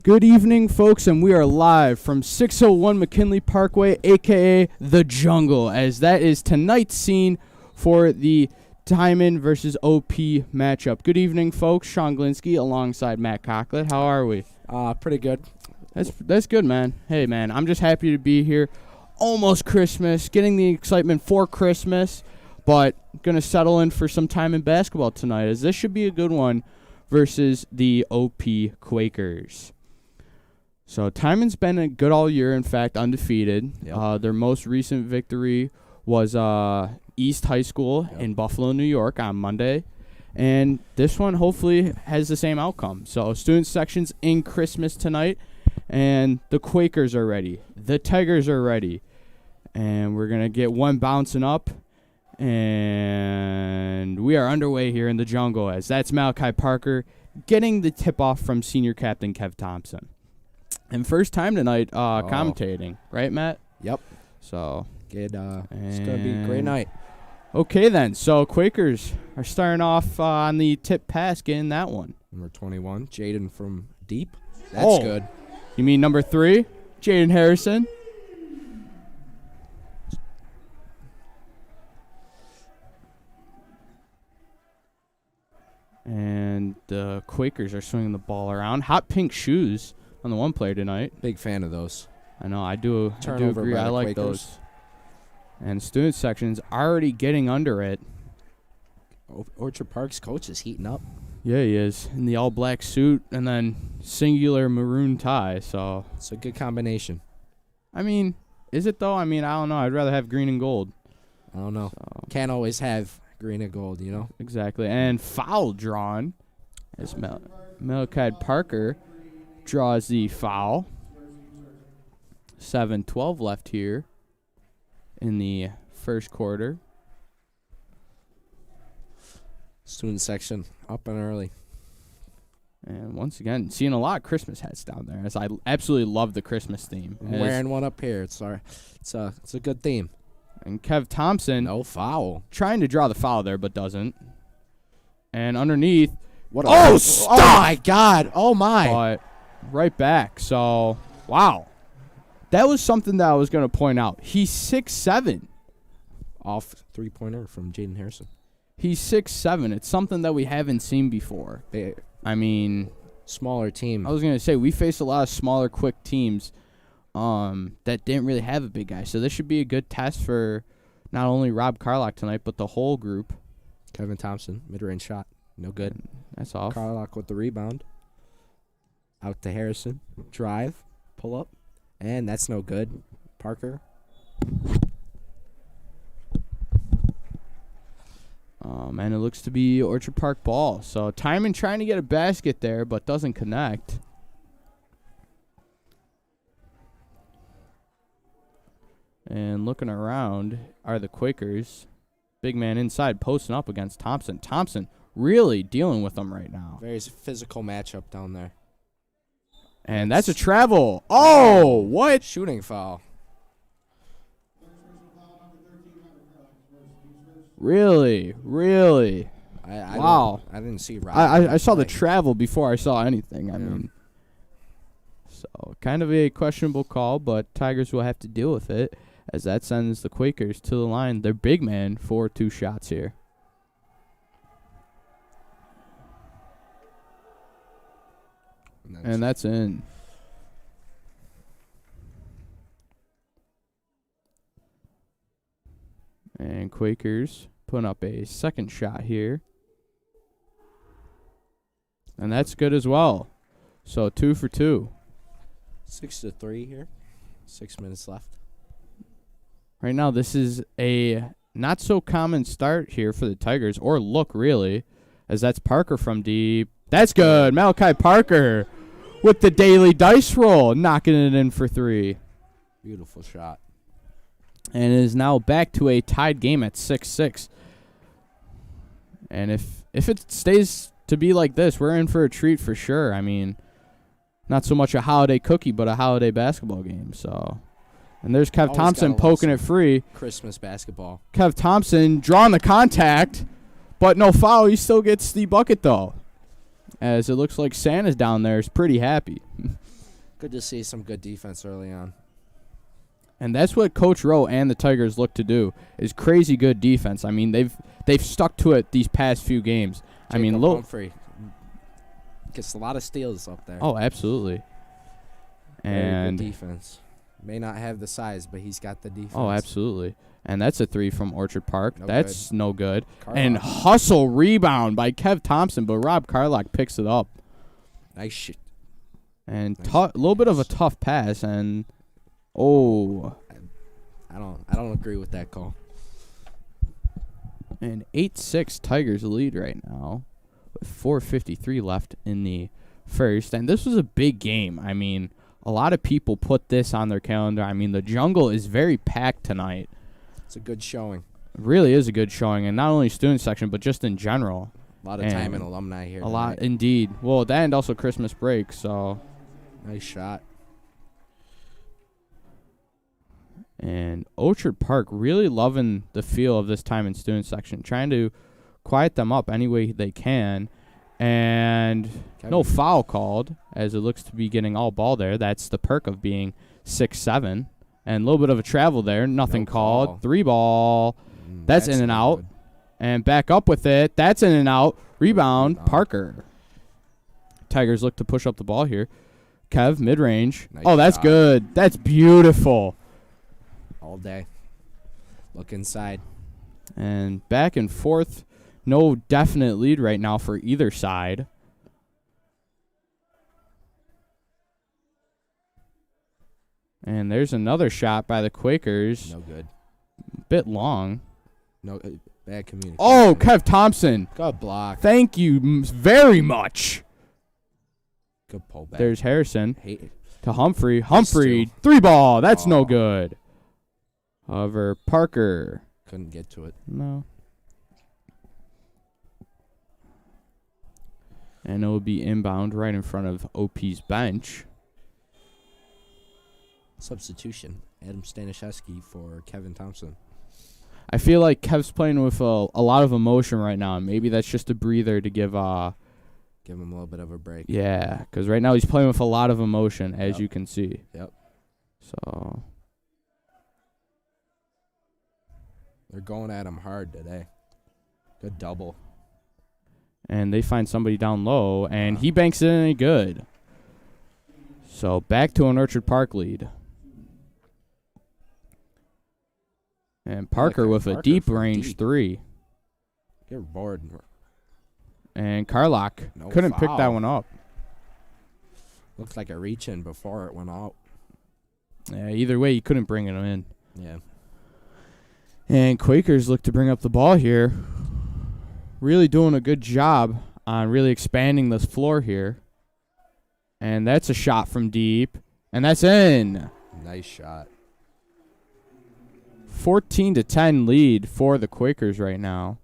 Good evening, folks, and we are live from 601 McKinley Parkway, a.k.a. The Jungle, as that is tonight's scene for the Timon versus OP matchup. Good evening, folks. Sean Glinsky alongside Matt Cocklet. How are we? Pretty good. That's good, man. Hey, man, I'm just happy to be here. Almost Christmas, getting the excitement for Christmas, but going to settle in for some time in basketball tonight, as this should be a good one versus the OP Quakers. So Timon's been good all year, in fact, undefeated. Yep. Their most recent victory was East High School in Buffalo, New York on Monday. And this one hopefully has the same outcome. So student section's in Christmas tonight, and the Quakers are ready. The Tigers are ready. And we're going to get one bouncing up. And we are underway here in the Jungle, as that's Malachi Parker getting the tip-off from senior captain Kev Thompson. And first time tonight commentating, right, Matt? Yep. So Good. It's going to be a great night. Okay, then. So Quakers are starting off on the tip pass, getting that one. Number 21, Jaden from deep. That's good. You mean number 3, Jaden Harrison? And the Quakers are swinging the ball around. Hot pink shoes on the one player tonight. Big fan of those. I know, I do agree. I like Quakers. those. And student section's already getting under it. Orchard Park's coach is heating up. Yeah, he is. In the all-black suit and then singular maroon tie, so. It's a good combination. I mean, is it though? I mean, I don't know. I'd rather have green and gold. I don't know. So. Can't always have green and gold, you know? Exactly. And foul drawn as Malachi Parker draws the foul. 7:12 left here in the first quarter. Student section up and early. And once again, seeing a lot of Christmas hats down there, as I absolutely love the Christmas theme. I'm wearing one up here. It's a good theme. And Kev Thompson, no foul, trying to draw the foul there, but doesn't. And underneath, my God! Oh my! But right back. So wow, that was something that I was going to point out. He's 6'7". Off 3-pointer from Jaden Harrison. He's 6'7". It's something that we haven't seen before. I mean, smaller team. I was going to say, we faced a lot of smaller, quick teams that didn't really have a big guy. So this should be a good test for not only Rob Carlock tonight, but the whole group. Kevin Thompson, mid-range shot. No good. That's off. Carlock with the rebound. Out to Harrison. Drive. Pull up. And that's no good. Parker. And it looks to be Orchard Park ball. So Timon trying to get a basket there, but doesn't connect. And looking around are the Quakers. Big man inside posting up against Thompson. Thompson really dealing with them right now. Very physical matchup down there. And that's a travel. Oh, what? Shooting foul. Really? Wow. I didn't see Rob. I saw the travel before I saw anything. I mean, so kind of a questionable call, but Tigers will have to deal with it, as that sends the Quakers to the line. Their big man for 2 shots here. And that's in. And Quakers putting up a second shot here. And that's good as well. So 2 for 2. 6-3 here. 6 minutes left. Right now, this is a not so common start here for the Tigers, or look really, as that's Parker from deep. That's good. Malachi Parker with the daily dice roll, knocking it in for 3. Beautiful shot. And it is now back to a tied game at 6-6. And if it stays to be like this, we're in for a treat for sure. I mean, not so much a holiday cookie, but a holiday basketball game. So, and there's Kev Thompson poking it free. Christmas basketball. Kev Thompson drawing the contact, but no foul. He still gets the bucket though. as it looks like Santa's down there is pretty happy. Good to see some good defense early on. And that's what Coach Rowe and the Tigers look to do, is crazy good defense. I mean, they've stuck to it these past few games. I mean, Humphrey gets a lot of steals up there. Oh, absolutely. And good defense. May not have the size, but he's got the defense. Oh, absolutely. And that's a 3 from Orchard Park. That's no good. Carlock. And hustle rebound by Kev Thompson, but Rob Carlock picks it up. Nice shit. And a little bit of a tough pass, and I don't agree with that call. And 8-6 Tigers lead right now with 4:53 left in the first. And this was a big game. I mean, a lot of people put this on their calendar. I mean, the Jungle is very packed tonight. It's a good showing. It really is a good showing, and not only student section, but just in general. A lot of time and alumni here. A lot, indeed. Well, that and also Christmas break, so. Nice shot. And Orchard Park really loving the feel of this time in student section, trying to quiet them up any way they can. And no foul called, as it looks to be getting all ball there. That's the perk of being 6'7". And a little bit of a travel there. Nothing called. Call. 3 ball. That's in and out. Good. And back up with it. That's in and out. Rebound. Parker. Tigers look to push up the ball here. Kev, mid-range. Nice That's shot. good. That's beautiful. All day. Look inside. And back and forth. No definite lead right now for either side. And there's another shot by the Quakers. No good. Bit long. No, bad communication. Oh, Kev Thompson. Good block. Thank you very much. Good pullback. There's Harrison Hate it. to Humphrey. Humphrey, 3 ball. That's no good. However, Parker. Couldn't get to it. No. And it will be inbound right in front of OP's bench. Substitution. Adam Staniszewski for Kevin Thompson. I feel like Kev's playing with a lot of emotion right now, and maybe that's just a breather to give him a little bit of a break. Yeah, because right now he's playing with a lot of emotion, as you can see. Yep. So they're going at him hard today. Good double. And they find somebody down low, and he banks it in good. So back to an Orchard Park lead. And Parker with a deep range 3. You're bored. And Carlock couldn't pick that one up. Looked like a reach-in before it went out. Yeah, either way, he couldn't bring it in. Yeah. And Quakers look to bring up the ball here. Really doing a good job on really expanding this floor here. And that's a shot from deep. And that's in. Nice shot. 14-10 lead for the Quakers right now.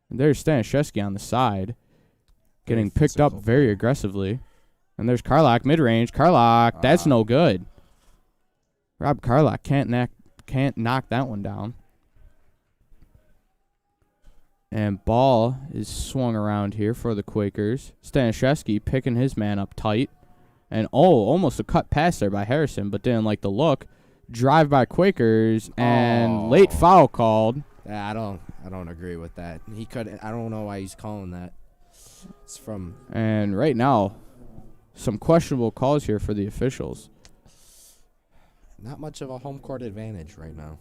And there's Staniszewski on the side, getting picked up very aggressively. And there's Carlock mid-range. Carlock, that's no good. Rob Carlock can't knock that one down. And ball is swung around here for the Quakers. Staniszewski picking his man up tight. And almost a cut pass there by Harrison, but didn't like the look. Drive by Quakers and late foul called. Yeah, I don't agree with that. He could. I don't know why he's calling that. It's from. And right now, some questionable calls here for the officials. Not much of a home court advantage right now.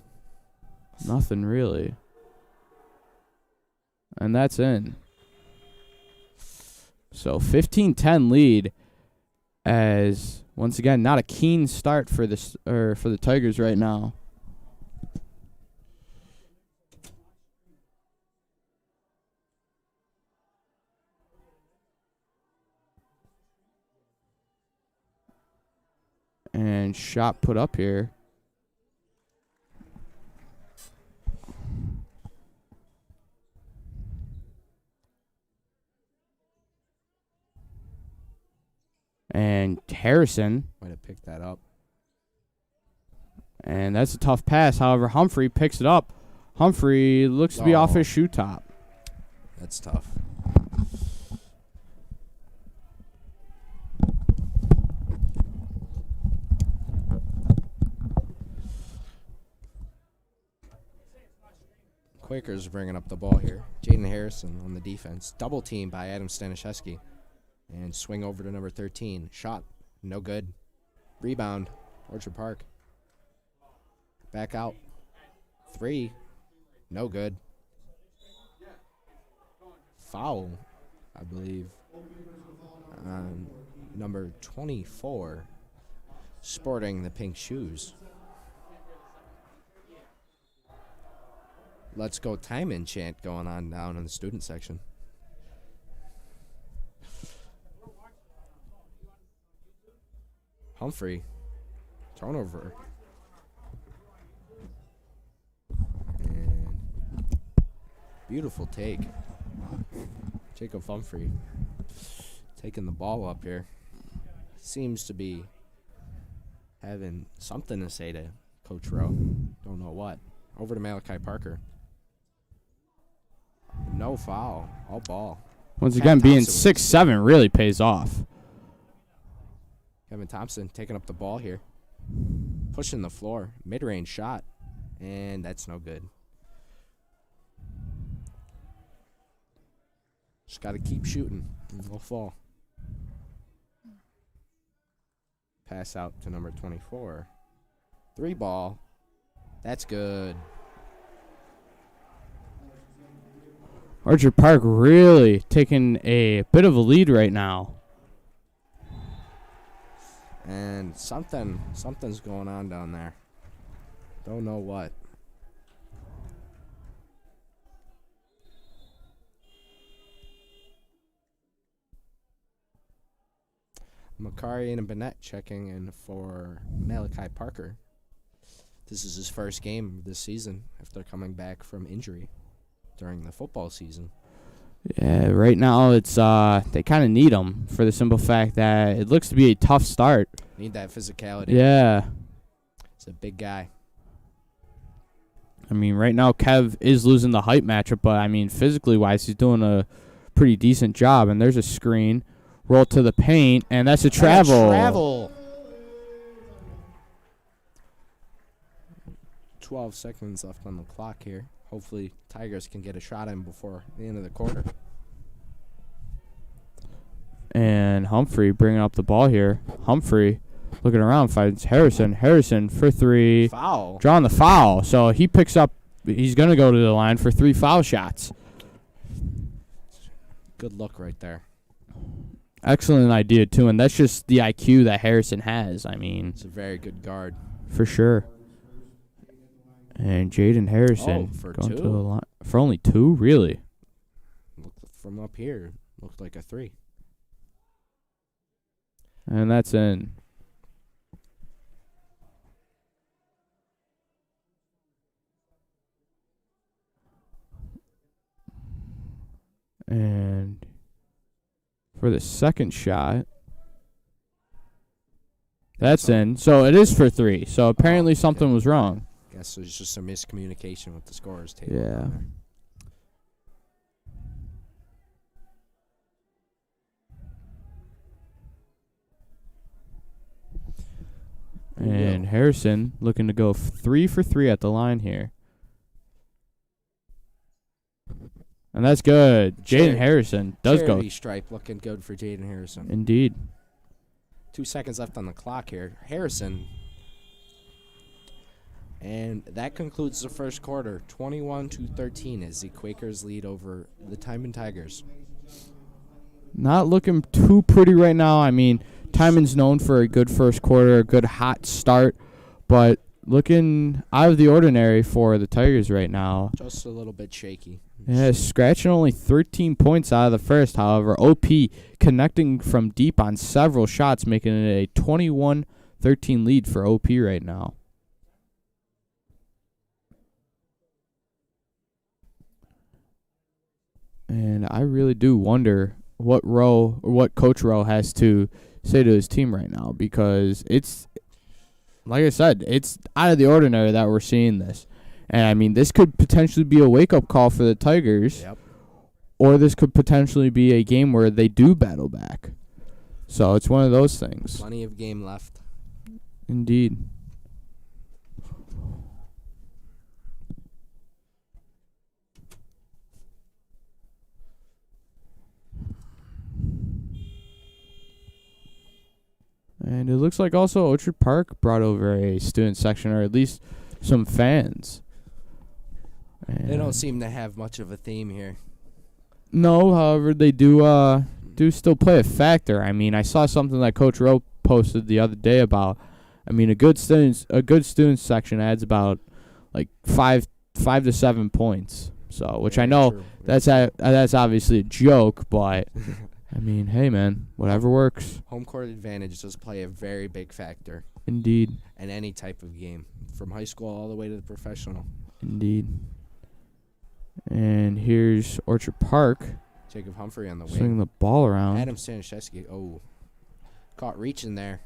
Nothing really. And that's in. So 15-10 lead, as once again not a keen start for this for the Tigers right now. And shot put up here. And Harrison. Might have picked that up. And that's a tough pass. However, Humphrey picks it up. Humphrey looks to be off his shoe top. That's tough. Quakers bringing up the ball here. Jaden Harrison on the defense. Double team by Adam Staniszewski. And swing over to number 13. Shot. No good. Rebound. Orchard Park. Back out. 3. No good. Foul, I believe. Number 24. Sporting the pink shoes. Let's go Timon chant going on down in the student section. Humphrey. Turnover. And beautiful take. Jacob Humphrey taking the ball up here. Seems to be having something to say to Coach Rowe. Don't know what. Over to Malachi Parker. No foul. All ball. Once again, being 6'7" really pays off. Kevin Thompson taking up the ball here. Pushing the floor. Mid-range shot. And that's no good. Just got to keep shooting. And we'll fall. Pass out to number 24. 3 ball. That's good. Orchard Park really taking a bit of a lead right now. And something's going on down there. Don't know what. Makari and Bennett checking in for Malachi Parker. This is his first game this season after coming back from injury during the football season. Yeah, right now it's they kind of need him for the simple fact that it looks to be a tough start. Need that physicality. Yeah. He's a big guy. I mean, right now Kev is losing the height matchup, but I mean, physically wise, he's doing a pretty decent job. And there's a screen, roll to the paint, and that's a travel. 12 seconds left on the clock here. Hopefully, Tigers can get a shot in before the end of the quarter. And Humphrey bringing up the ball here. Humphrey looking around, finds Harrison. Harrison for 3. Foul. Drawing the foul. So he picks up, he's going to go to the line for 3 foul shots. Good look right there. Excellent idea, too. And that's just the IQ that Harrison has. I mean, it's a very good guard. For sure. And Jaden Harrison for going 2. to the line. For only 2? Really? From up here, looked like a 3. And that's in. And for the second shot, that's in. So it is for 3. So apparently something was wrong. Guess there's just some miscommunication with the scorers table. Yeah. And Harrison looking to go 3 for 3 at the line here. And that's good. Jaden Harrison does go. Stripe looking good for Jaden Harrison. Indeed. 2 seconds left on the clock here. Harrison. And that concludes the first quarter. 21-13 as the Quakers lead over the Timon Tigers. Not looking too pretty right now. I mean, Timon's known for a good first quarter, a good hot start, but looking out of the ordinary for the Tigers right now. Just a little bit shaky. Yeah, scratching only 13 points out of the first. However, OP connecting from deep on several shots, making it a 21-13 lead for OP right now. And I really do wonder what Coach Rowe has to say to his team right now, because it's, like I said, it's out of the ordinary that we're seeing this. And, I mean, this could potentially be a wake-up call for the Tigers. Yep. Or this could potentially be a game where they do battle back. So it's one of those things. Plenty of game left. And it looks like also Orchard Park brought over a student section, or at least some fans. They don't seem to have much of a theme here. No, however, they do still play a factor. I mean, I saw something that Coach Rowe posted the other day about. I mean, a good student section adds about like five to 7 points. So, which I know True. that's obviously a joke, but I mean, hey man, whatever works. Home court advantage does play a very big factor Indeed. in any type of game, from high school all the way to the professional. Indeed. And here's Orchard Park Jacob Humphrey on the wing. swinging the ball around. Adam Staniszewski, caught reaching there.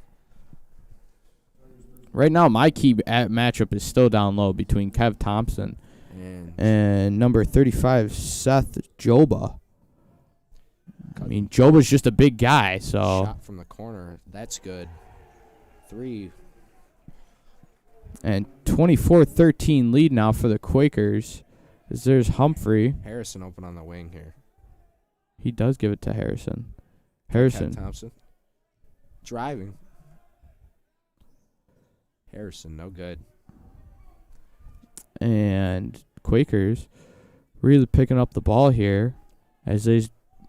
Right now, my key matchup is still down low between Kev Thompson and number 35, Seth Joba. I mean, Joba's just a big guy, so. Shot from the corner. That's good. 3. And 24-13 lead now for the Quakers. As there's Humphrey. Harrison open on the wing here. He does give it to Harrison. Harrison. Ken Thompson. Driving. Harrison, no good. And Quakers really picking up the ball here as they,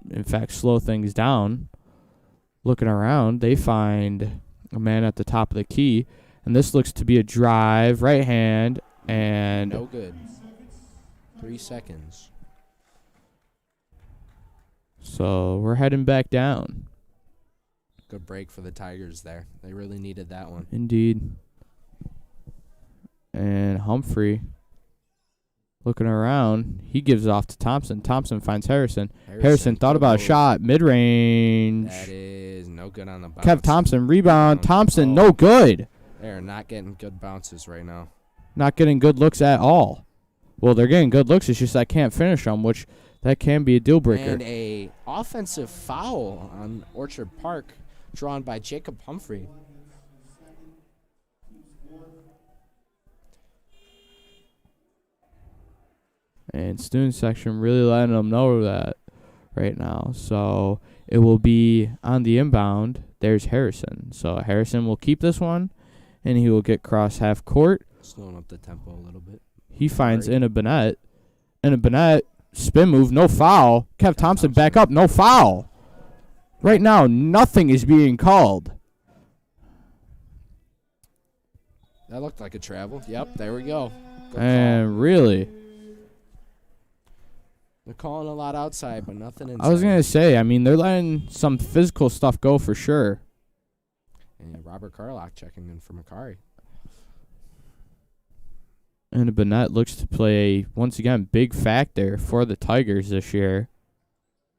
in fact, slow things down. Looking around, they find a man at the top of the key. And this looks to be a drive, right hand, and no good. 3 seconds. So we're heading back down. Good break for the Tigers there. They really needed that one. Indeed. And Humphrey looking around. He gives it off to Thompson. Thompson finds Harrison. Harrison thought about a shot. Mid-range. That is no good on the bounce. Kev Thompson, rebound. Thompson, no good. They're not getting good bounces right now. Not getting good looks at all. Well, they're getting good looks. It's just I can't finish them, which that can be a deal breaker. And a offensive foul on Orchard Park drawn by Jacob Humphrey. And student section really letting them know that right now. So it will be on the inbound. There's Harrison. So Harrison will keep this one, and he will get cross half court. Slowing up the tempo a little bit. He finds Inna Bennett. Inna Bennett, spin move, no foul. Kev Thompson back up, no foul. Right now, nothing is being called. That looked like a travel. Yep, there we go. Good And call. really, They're calling a lot outside, but nothing inside. I was going to say, I mean, they're letting some physical stuff go for sure. And Robert Carlock checking in for Macari. And Bennett looks to play, once again, big factor for the Tigers this year.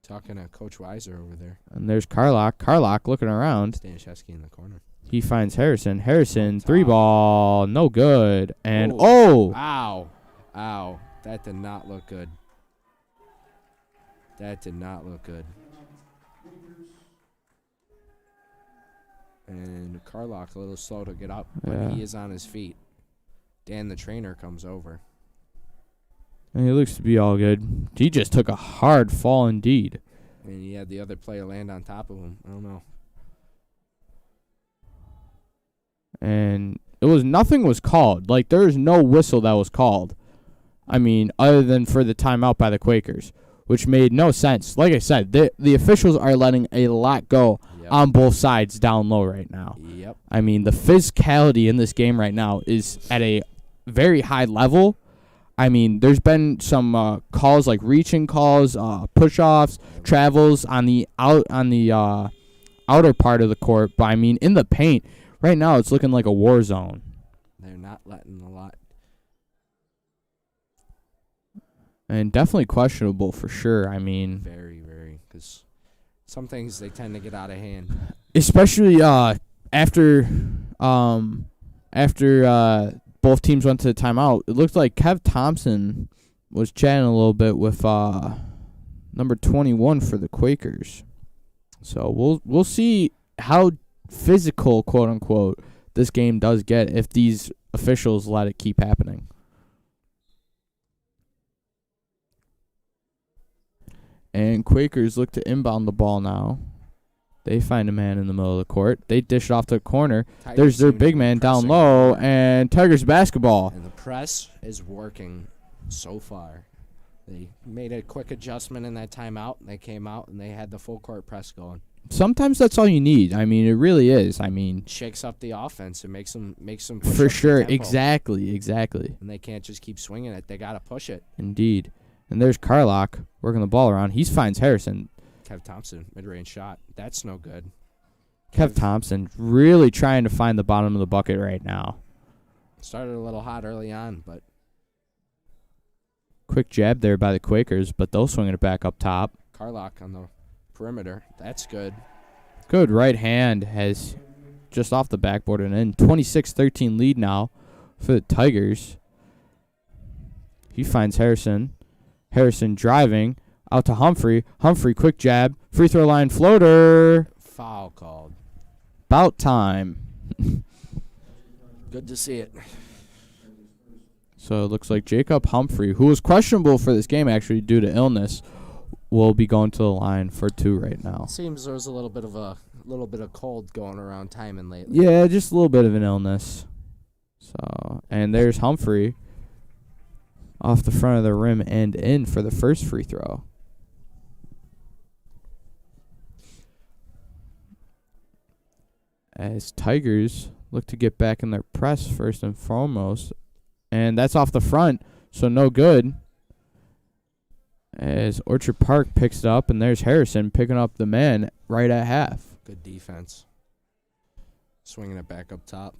Talking to Coach Weiser over there. And there's Carlock. Carlock looking around. Staniszewski in the corner. He finds Harrison. Harrison, 3-ball, no good. And, Ow. Ow. That did not look good. That did not look good. And Carlock a little slow to get up, but he is on his feet. Dan, the trainer, comes over. And he looks to be all good. He just took a hard fall indeed. And he had the other player land on top of him. I don't know. And nothing was called. Like, there is no whistle that was called. I mean, other than for the timeout by the Quakers, which made no sense. Like I said, the officials are letting a lot go on both sides down low right now. Yep. I mean, the physicality in this game right now is at a very high level. I mean, there's been some calls like reaching calls, push-offs, travels on the outer part of the court. But I mean, in the paint, right now it's looking like a war zone. They're not letting a lot. And definitely questionable for sure. I mean, Very, very. Because some things, they tend to get out of hand. especially after both teams went to the timeout, it looked like Kev Thompson was chatting a little bit with number 21 for the Quakers. So we'll see how physical, quote unquote, this game does get if these officials let it keep happening. And Quakers look to inbound the ball now. They find a man in the middle of the court. They dish it off to the corner. Tigers There's their seem to big be man down pressing low, hard. and Tigers basketball. And the press is working so far. They made a quick adjustment in that timeout. They came out and they had the full court press going. Sometimes that's all you need. I mean, it really is. I mean, Shakes up the offense and makes them push for up the sure. tempo. Exactly. And they can't just keep swinging it. They got to push it. Indeed. And there's Carlock working the ball around. He finds Harrison. Kev Thompson, mid-range shot. That's no good. Kev Thompson really trying to find the bottom of the bucket right now. Started a little hot early on, but Quick jab there by the Quakers, but they'll swing it back up top. Carlock on the perimeter. That's good. Good right hand has just off the backboard and in. 26-13 lead now for the Tigers. He finds Harrison. Harrison driving out to Humphrey. Humphrey, quick jab. Free throw line floater. Foul called. About time. Good to see it. So it looks like Jacob Humphrey, who was questionable for this game actually due to illness, will be going to the line for 2 right now. Seems there was a little bit of cold going around Timon lately. Yeah, just a little bit of an illness. So, and there's Humphrey off the front of the rim and in for the first free throw. As Tigers look to get back in their press first and foremost. And that's off the front, so no good. As Orchard Park picks it up, and there's Harrison picking up the man right at half. Good defense. Swinging it back up top.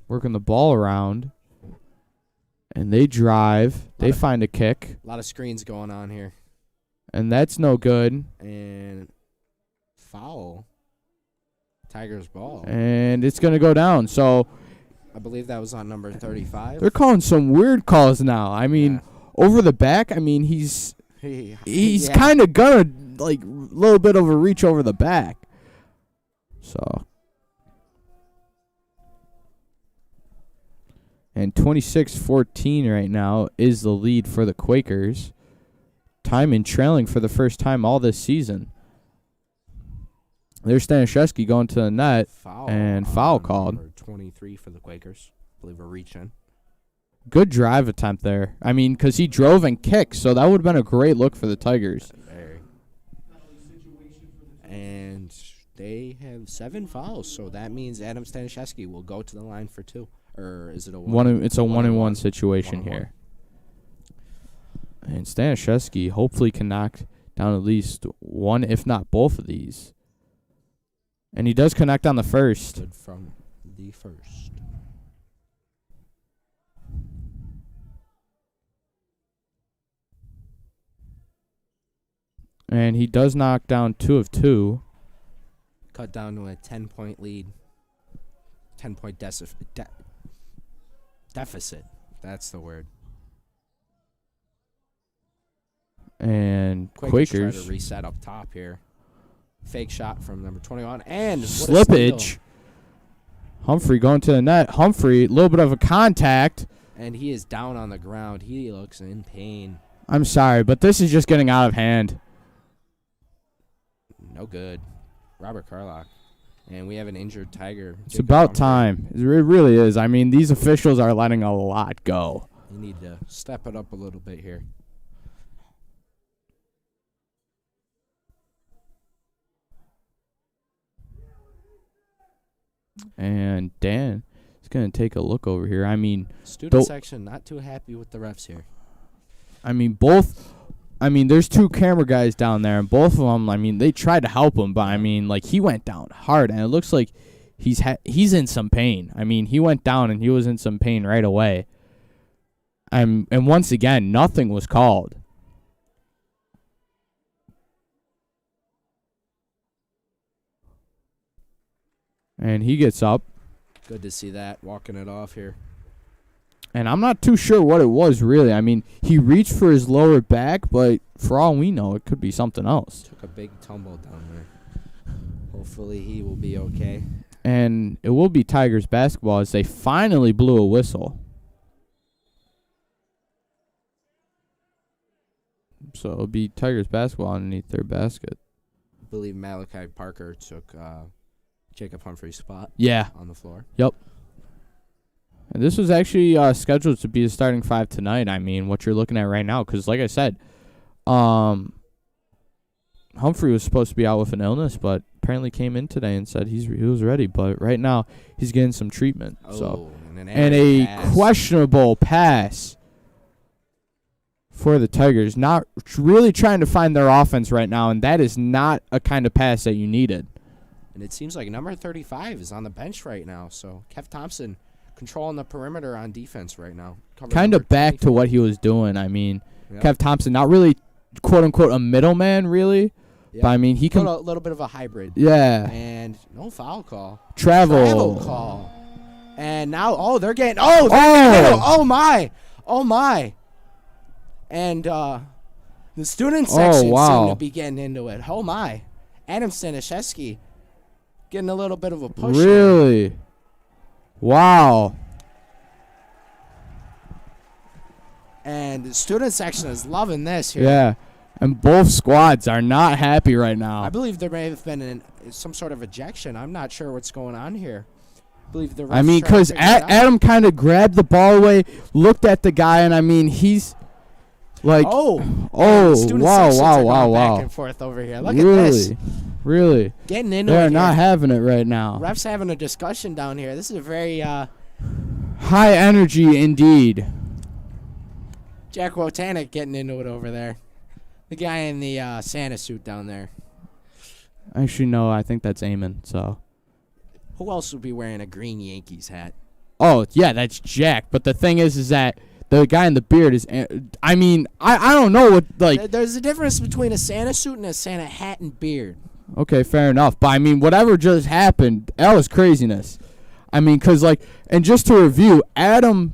Working the ball around. And they drive. They find a kick. A lot of screens going on here. And that's no good. And foul. Tigers ball. And it's going to go down. So I believe that was on number 35. they're calling some weird calls now. I mean, over the back, I mean, he's yeah. kind of gonna, like, a little bit of a reach over the back. So. And 26-14 right now is the lead for the Quakers. Timon trailing for the first time all this season. There's Stanishevsky going to the net, and foul called. Number 23 for the Quakers. I believe a reach in. Good drive attempt there. I mean, because he drove and kicked, so that would have been a great look for the Tigers. And they have 7 fouls, so that means Adam Stanishevsky will go to the line for 2. Or is it a one? It's a 1-on-1 situation here. And Stanishevsky hopefully can knock down at least one, if not both of these. And he does connect on the first. Good from the first. And he does knock down 2 of 2. Cut down to a 10-point lead. 10-point deficit. That's the word. And Quakers Quakers. try to reset up top here. Fake shot from number 21. And what a slippage. steal. Humphrey going to the net. Humphrey, a little bit of a contact. And he is down on the ground. He looks in pain. I'm sorry, but this is just getting out of hand. No good. Robert Carlock. And we have an injured Tiger. It's about time. It really is. I mean, these officials are letting a lot go. You need to step it up a little bit here. And Dan is going to take a look over here. I mean, Student section not too happy with the refs here. There's 2 camera guys down there, and both of them, I mean, they tried to help him, but, I mean, like, he went down hard, and it looks like he's in some pain. I mean, he went down, and he was in some pain right away. And once again, nothing was called. And he gets up. Good to see that, walking it off here. And I'm not too sure what it was, really. I mean, he reached for his lower back, but for all we know, it could be something else. Took a big tumble down there. Hopefully he will be okay. And it will be Tigers basketball as they finally blew a whistle. So it'll be Tigers basketball underneath their basket. believe Malachi Parker took Jacob Humphrey's spot Yeah. on the floor. Yep. And this was actually scheduled to be the starting 5 tonight. I mean, what you're looking at right now, because like I said, Humphrey was supposed to be out with an illness, but apparently came in today and said he was ready. But right now, he's getting some treatment. And a questionable pass for the Tigers. Not really trying to find their offense right now, and that is not a kind of pass that you needed. And it seems like number 35 is on the bench right now. So Kev Thompson controlling the perimeter on defense right now. Kind of back to what he was doing. I mean, Kev Thompson, not really, quote-unquote, a middleman, really. Yep. But, I mean, he can... A little bit of a hybrid. Yeah. And no foul call. Travel call. And now, they're getting... Oh, my. Oh, my. And the student section seem to be getting into it. Oh, my. Adam Staniszewski getting a little bit of a push. Really? Here. Wow. And the student section is loving this here. Yeah. And both squads are not happy right now. I believe there may have been some sort of ejection. I'm not sure what's going on here. I believe the refs because Adam kind of grabbed the ball away, looked at the guy, and I mean, he's like, wow. Back and forth over here. Look at this. Really? Getting into it. They're not having it right now. Refs having a discussion down here. This is a very high energy indeed. Jack Wotanek getting into it over there. The guy in the Santa suit down there. Actually, no, I think that's Eamon. So, who else would be wearing a green Yankees hat? Oh, yeah, that's Jack. But the thing is that the guy in the beard is... I mean, I don't know what, like... There's a difference between a Santa suit and a Santa hat and beard. Okay, fair enough. But, I mean, whatever just happened, that was craziness. I mean, because, like... And just to review, Adam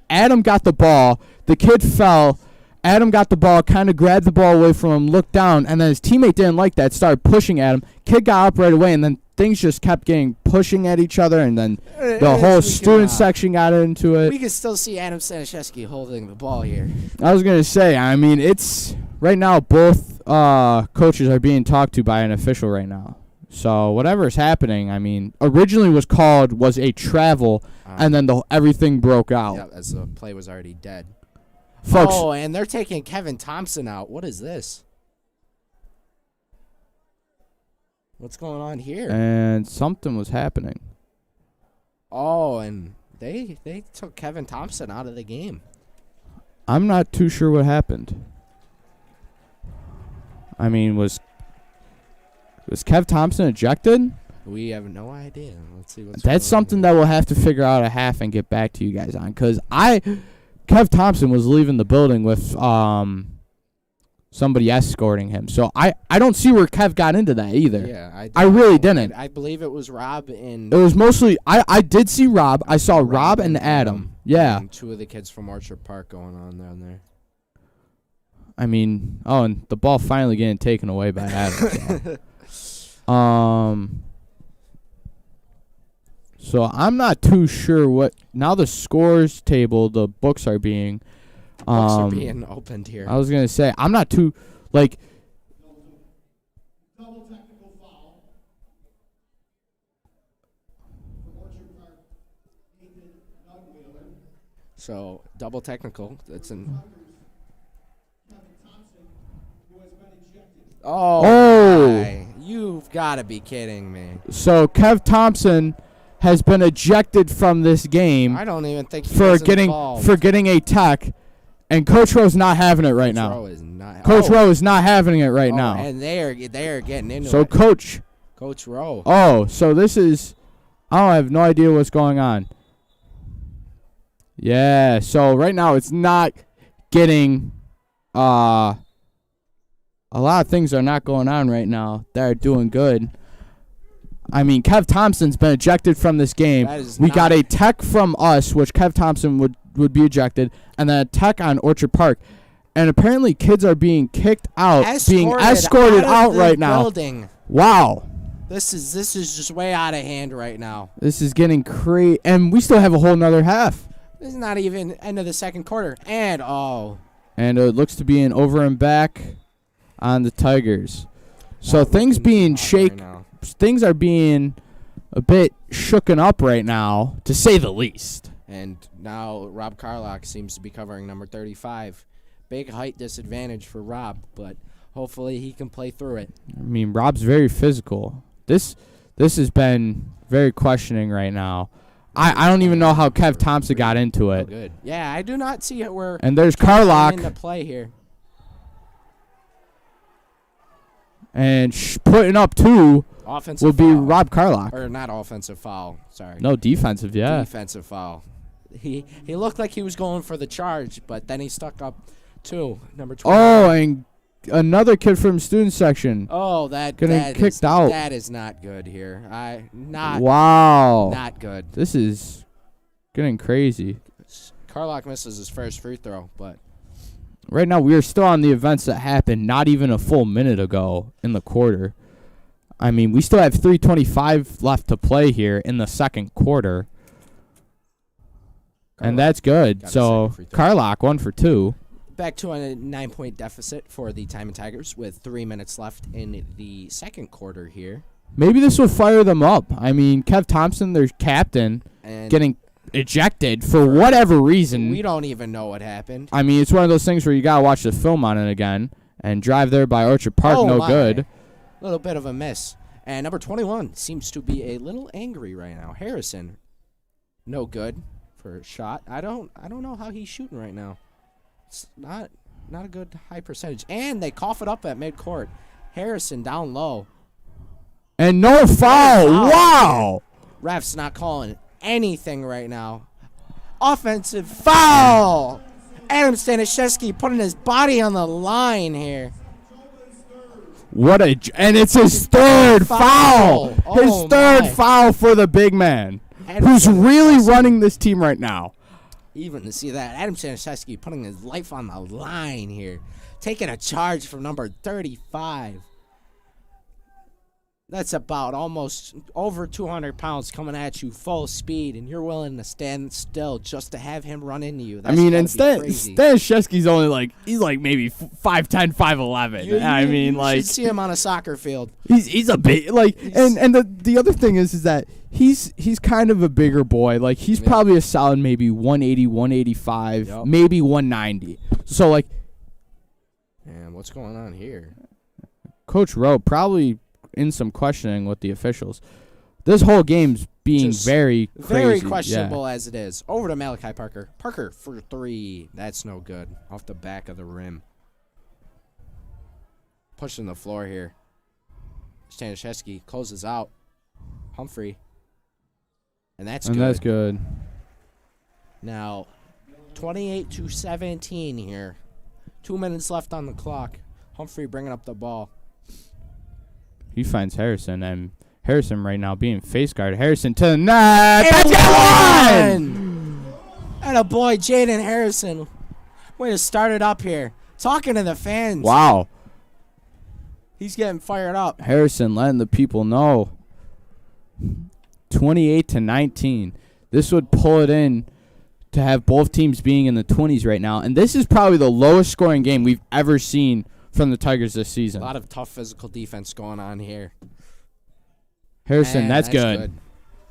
got the ball. The kid fell. Adam got the ball, kind of grabbed the ball away from him, looked down, and then his teammate didn't like that, started pushing at him. Kid got up right away, and then things just kept pushing at each other, and then the whole student section got into it. We can still see Adam Staniszewski holding the ball here. I was going to say, I mean, it's right now both coaches are being talked to by an official right now. So whatever is happening, I mean, originally was a travel, and then everything broke out. Yeah, as the play was already dead. Folks. Oh, and they're taking Kevin Thompson out. What is this? What's going on here? And something was happening. Oh, and they took Kevin Thompson out of the game. I'm not too sure what happened. I mean, was Kev Thompson ejected? We have no idea. Let's see what's That's something that we'll have to figure out a half and get back to you guys on, because Kev Thompson was leaving the building with somebody escorting him. So I don't see where Kev got into that either. Yeah, I really didn't. I believe it was Rob and... It was mostly... I did see Rob. I saw Rob and Adam. Yeah. And two of the kids from Orchard Park going on down there. I mean... Oh, and the ball finally getting taken away by Adam. So I'm not too sure what... Now the scores table, the books are being... Books are being opened here. I was going to say, I'm not too... Like... Double technical foul. So, double technical. That's an... Oh! You've got to be kidding me. So Kev Thompson has been ejected from this game. I don't even think for getting a tech, and Coach Rowe's not having it right now. Coach Rowe is not having it right now. And they are getting into it. So Coach Rowe. Oh, so this is... I have no idea what's going on. Yeah, so right now it's not getting... A lot of things are not going on right now that are doing good. I mean, Kev Thompson's been ejected from this game. We got a tech from us, which Kev Thompson would be ejected, and then a tech on Orchard Park. And apparently kids are being kicked out, being escorted out right now. Building. Wow. This is just way out of hand right now. This is getting crazy. And we still have a whole nother half. This is not even end of the second quarter. And it looks to be an over and back on the Tigers. So things being things are being a bit shooken up right now, to say the least. And now Rob Carlock seems to be covering number 35. Big height disadvantage for Rob, but hopefully he can play through it. I mean, Rob's very physical. This has been very questioning right now. I don't even know how Kev Thompson got into it. Good. Yeah, I do not see it where. And there's Carlock into play here. And putting up 2 offensive will foul. be Rob Carlock. Or not offensive foul. Sorry. No, defensive. Yeah. Defensive foul. He looked like he was going for the charge, but then he stuck up 2, number 20. Oh, and another kid from student section. Oh, that kicked out. That is not good here. Wow. Not good. This is getting crazy. Carlock misses his first free throw, but right now we are still on the events that happened not even a full minute ago in the quarter. I mean, we still have 3:25 left to play here in the second quarter. And that's good. So Carlock 1 for 2. Back to a 9-point deficit for the Timon Tigers with 3 minutes left in the second quarter here. Maybe this will fire them up. I mean, Kev Thompson, their captain, and getting ejected for whatever reason. We don't even know what happened. I mean, it's one of those things where you got to watch the film on it again and drive there by Orchard Park. Good. Little bit of a miss. And number 21 seems to be a little angry right now. Harrison, no good for a shot. I don't know how he's shooting right now. It's not a good high percentage. And they cough it up at midcourt. Harrison down low. And no foul. Wow. Ref's not calling anything right now. Offensive foul. Adam Stanishevsky putting his body on the line here. And it's his third foul. His third foul for the big man, who's really running this team right now. Even to see that, Adam Stanishevsky putting his life on the line here, taking a charge from number 35. That's about almost over 200 pounds coming at you full speed, and you're willing to stand still just to have him run into you. That's Stanishevsky's only he's maybe 5'10", 5'11". You should see him on a soccer field. He's a big and the other thing is that he's kind of a bigger boy. He's probably a solid maybe 180, 185, maybe 190. So man, what's going on here? Coach Rowe probably in some questioning with the officials. This whole game's being very crazy. Very questionable as it is. Over to Malachi Parker. Parker for 3. That's no good. Off the back of the rim. Pushing the floor here. Stanishevsky closes out. Humphrey. And that's good. Now, 28-17 here. 2 minutes left on the clock. Humphrey bringing up the ball. He finds Harrison, and Harrison right now being face guard. Harrison to the net. And a boy, Jaden Harrison. Way to start it up here. Talking to the fans. Wow. He's getting fired up. Harrison letting the people know. 28-19. This would pull it in to have both teams being in the 20s right now. And this is probably the lowest scoring game we've ever seen from the Tigers this season. A lot of tough physical defense going on here. Harrison, that's good.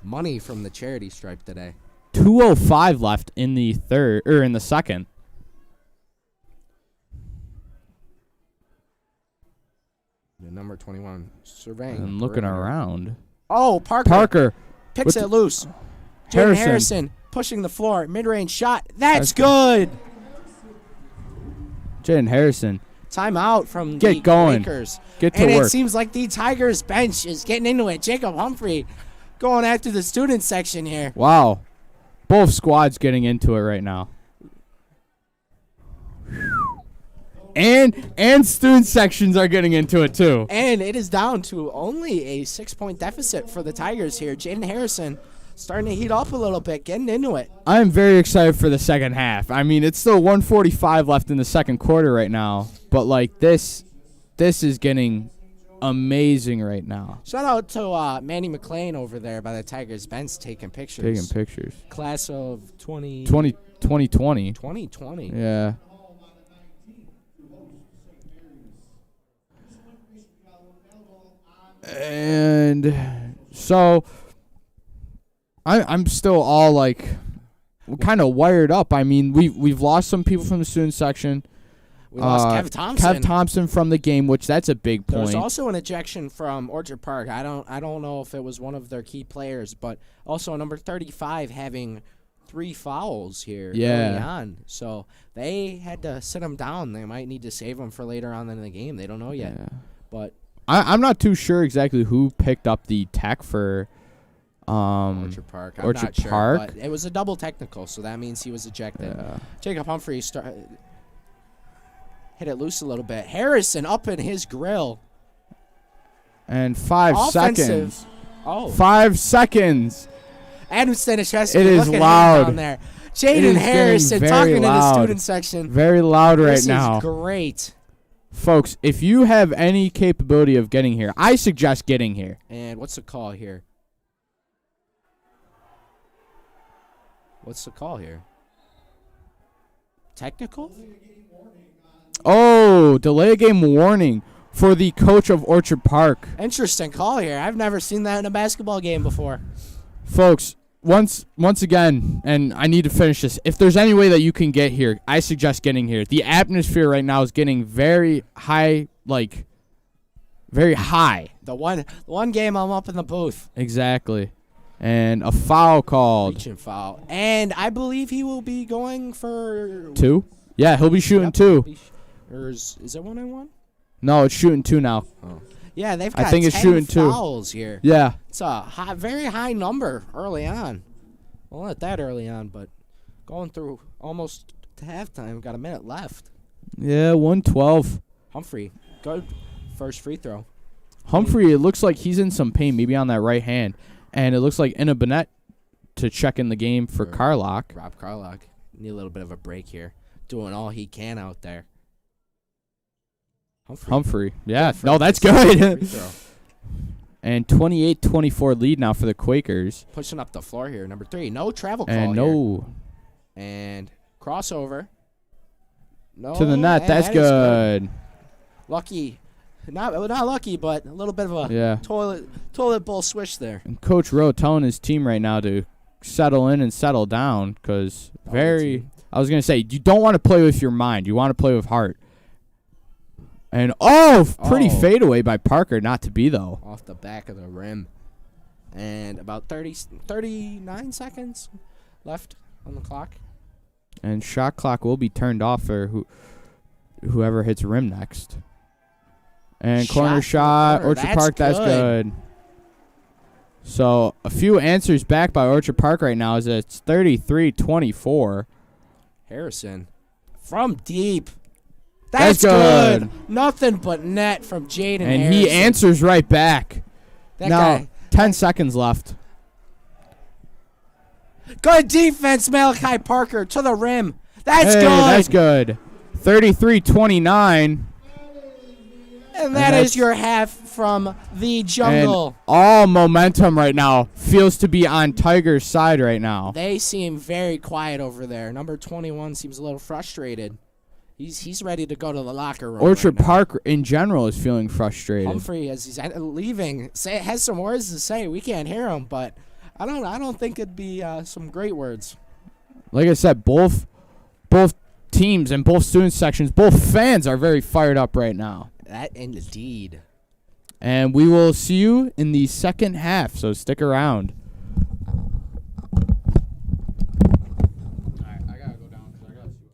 Money from the charity stripe today. 2:05 left in the second. The number 21 surveying. And looking around. Oh, Parker picks it loose. Jaden Harrison pushing the floor. Mid-range shot. That's good. Jaden Harrison. Timeout from the Lakers. Get to work. And it seems like the Tigers bench is getting into it. Jacob Humphrey going after the student section here. Wow. Both squads getting into it right now. And student sections are getting into it too. And it is down to only a 6-point deficit for the Tigers here. Jaden Harrison starting to heat up a little bit, getting into it. I am very excited for the second half. I mean, it's still 1:45 left in the second quarter right now, but this is getting amazing right now. Shout out to Manny McLean over there by the Tigers bench taking pictures. Class of 2020. 2020. Yeah. And so I'm still all like kind of wired up. I mean, we've lost some people from the student section. We lost Kev Thompson. Kev Thompson from the game, which that's a big point. There was also an ejection from Orchard Park. I don't know if it was one of their key players, but also number 35 having 3 fouls here early on. So they had to sit him down. They might need to save him for later on in the game. They don't know yet. Yeah. But I'm not too sure exactly who picked up the tech for Orchard Park. I'm Orchard not sure, Park. but it was a double technical, so that means he was ejected. Yeah. Jacob Humphrey hit it loose a little bit. Harrison up in his grill. And 5 Offensive. seconds. Oh. 5 seconds. Adam Staniszewski. It is look at him loud. down there. It Jaden is Harrison getting talking very to the loud. student section. Very loud right This now. is great. Folks, if you have any capability of getting here, I suggest getting here. And what's the call here? What's the call here? Technical? Oh, delay game warning for the coach of Orchard Park. Interesting call here. I've never seen that in a basketball game before. Folks, once again, and I need to finish this, if there's any way that you can get here, I suggest getting here. The atmosphere right now is getting very high, very high. The one game I'm up in the booth. Exactly. And a foul called. Reaching foul. And I believe he will be going for 2? Yeah, he'll be shooting 2. Or is it 1-on-1? No, it's shooting 2 now. Oh. Yeah, they've got I think it's 10 shooting 2 fouls here. Yeah. It's a very high number early on. Well, not that early on, but going through almost to halftime. Got a minute left. Yeah, 112. Humphrey, good first free throw. Humphrey, it looks like he's in some pain, maybe on that right hand. And it looks like Inna Bennett to check in the game for Carlock. Rob Carlock. Need a little bit of a break here. Doing all he can out there. Humphrey. Yeah, Good no, for that's free good. throw. And 28-24 lead now for the Quakers. Pushing up the floor here. Number 3. No travel call And here. no And crossover. No, to the net. and That's that is good. Lucky. Not lucky, but a little bit of a Yeah. toilet bowl swish there. And Coach Rowe telling his team right now to settle in and settle down because I was going to say, you don't want to play with your mind. You want to play with heart. And, pretty fadeaway by Parker. Not to be, though. Off the back of the rim. And about 39 seconds left on the clock. And shot clock will be turned off for whoever hits rim next. And corner shot, corner. Orchard Park, that's good. So a few answers back by Orchard Park right now as it's 33-24. Harrison from deep. That's That's good. good. Nothing but net from Jaden And Harrison. he answers right back. That Now, guy. 10 seconds left. Good defense, Malachi Parker to the rim. That's Hey, good. That's good. 33-29. And that is your half from the jungle. And all momentum right now feels to be on Tiger's side right now. They seem very quiet over there. Number 21 seems a little frustrated. He's ready to go to the locker room. Orchard right now. Park in general is feeling frustrated. Humphrey, as he's leaving, has some words to say. We can't hear him, but I don't think it'd be some great words. Like I said, both teams and both student sections, both fans are very fired up right now. That indeed. And we will see you in the second half, so stick around. I gotta go down because I gotta see.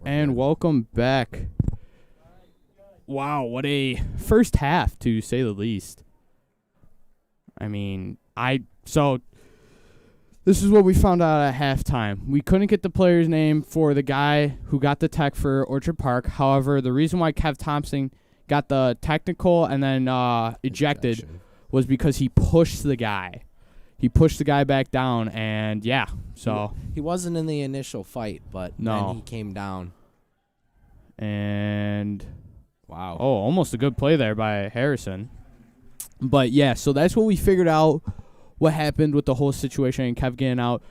And welcome back. Wow, what a first half, to say the least. I mean, this is what we found out at halftime. We couldn't get the player's name for the guy who got the tech for Orchard Park. However, the reason why Kev Thompson got the technical and then ejected was because he pushed the guy. He pushed the guy back down, and yeah, so. He wasn't in the initial fight, but then he came down. And. Wow. Oh, almost a good play there by Harrison. But yeah, so that's what we figured out what happened with the whole situation and Kev getting out.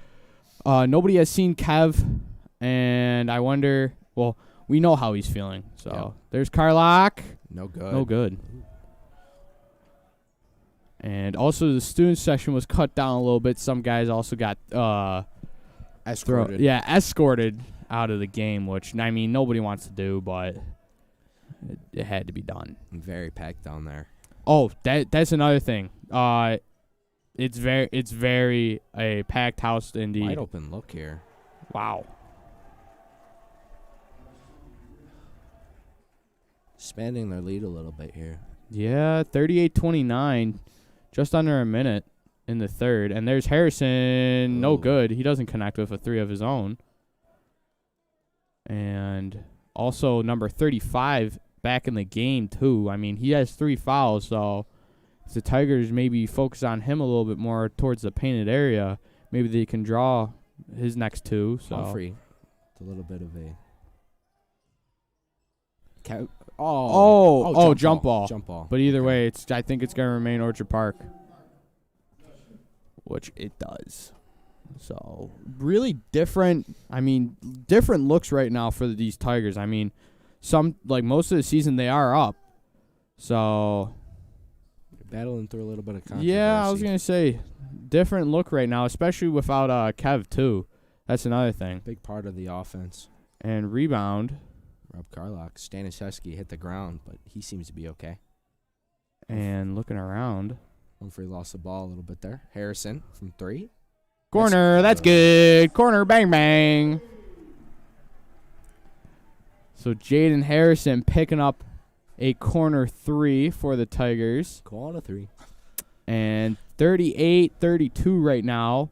Nobody has seen Kev, and I wonder, well, we know how he's feeling. So there's Carlock. No good. No good. And also the student section was cut down a little bit. Some guys also got escorted. Escorted out of the game, which, I mean, nobody wants to do, but it had to be done. Very packed down there. Oh, that's another thing. It's very a packed house indeed. Wide open look here. Wow. Expanding their lead a little bit here. Yeah, 38-29, just under a minute in the third. And there's Harrison, no good. He doesn't connect with a three of his own. And also number 35 back in the game too. I mean, he has 3 fouls, so if the Tigers maybe focus on him a little bit more towards the painted area, maybe they can draw his next 2. So Humphrey, a little bit of a jump ball. Jump ball. But either way, I think it's going to remain Orchard Park, which it does. So really different looks right now for these Tigers. I mean, most of the season they are up. So battling through a little bit of controversy. Yeah, I was going to say different look right now, especially without Kev too. That's another thing. Big part of the offense. And rebound. Rob Carlock. Staniszewski hit the ground, but he seems to be okay. And looking around. Humphrey lost the ball a little bit there. Harrison from 3. Corner, that's good. Corner, bang, bang. So Jaden Harrison picking up a corner 3 for the Tigers. Corner 3. And 38-32 right now.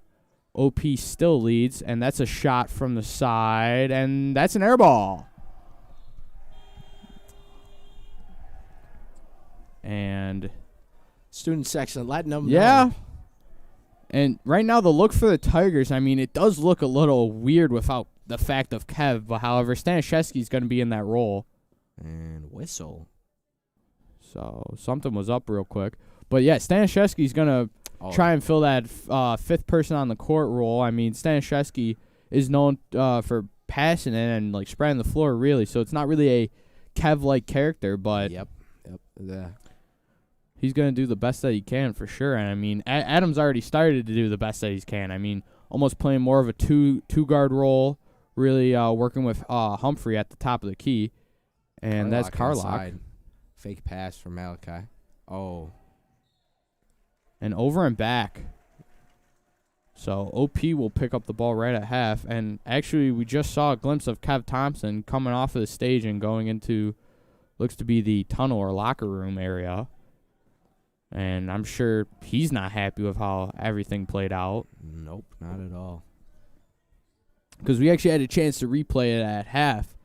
OP still leads, and that's a shot from the side, and that's an air ball. And student section letting them know. know. And right now the look for the Tigers, I mean, it does look a little weird without the fact of Kev, but however, Staniszewski's going to be in that role. And whistle. So something was up real quick. But yeah, Staniszewski's going to try and fill that fifth person on the court role. I mean, Staniszewski is known for passing it and like spreading the floor really, so it's not really a Kev-like character, but Yep. Yeah. He's going to do the best that he can for sure. And, I mean, Adams already started to do the best that he can. I mean, almost playing more of a two-guard role, really working with Humphrey at the top of the key. And that's Carlock. Fake pass from Malachi. Oh. And over and back. So OP will pick up the ball right at half. And actually, we just saw a glimpse of Kev Thompson coming off of the stage and going into, looks to be the tunnel or locker room area. And I'm sure he's not happy with how everything played out. Nope, not at all. Because we actually had a chance to replay it at half,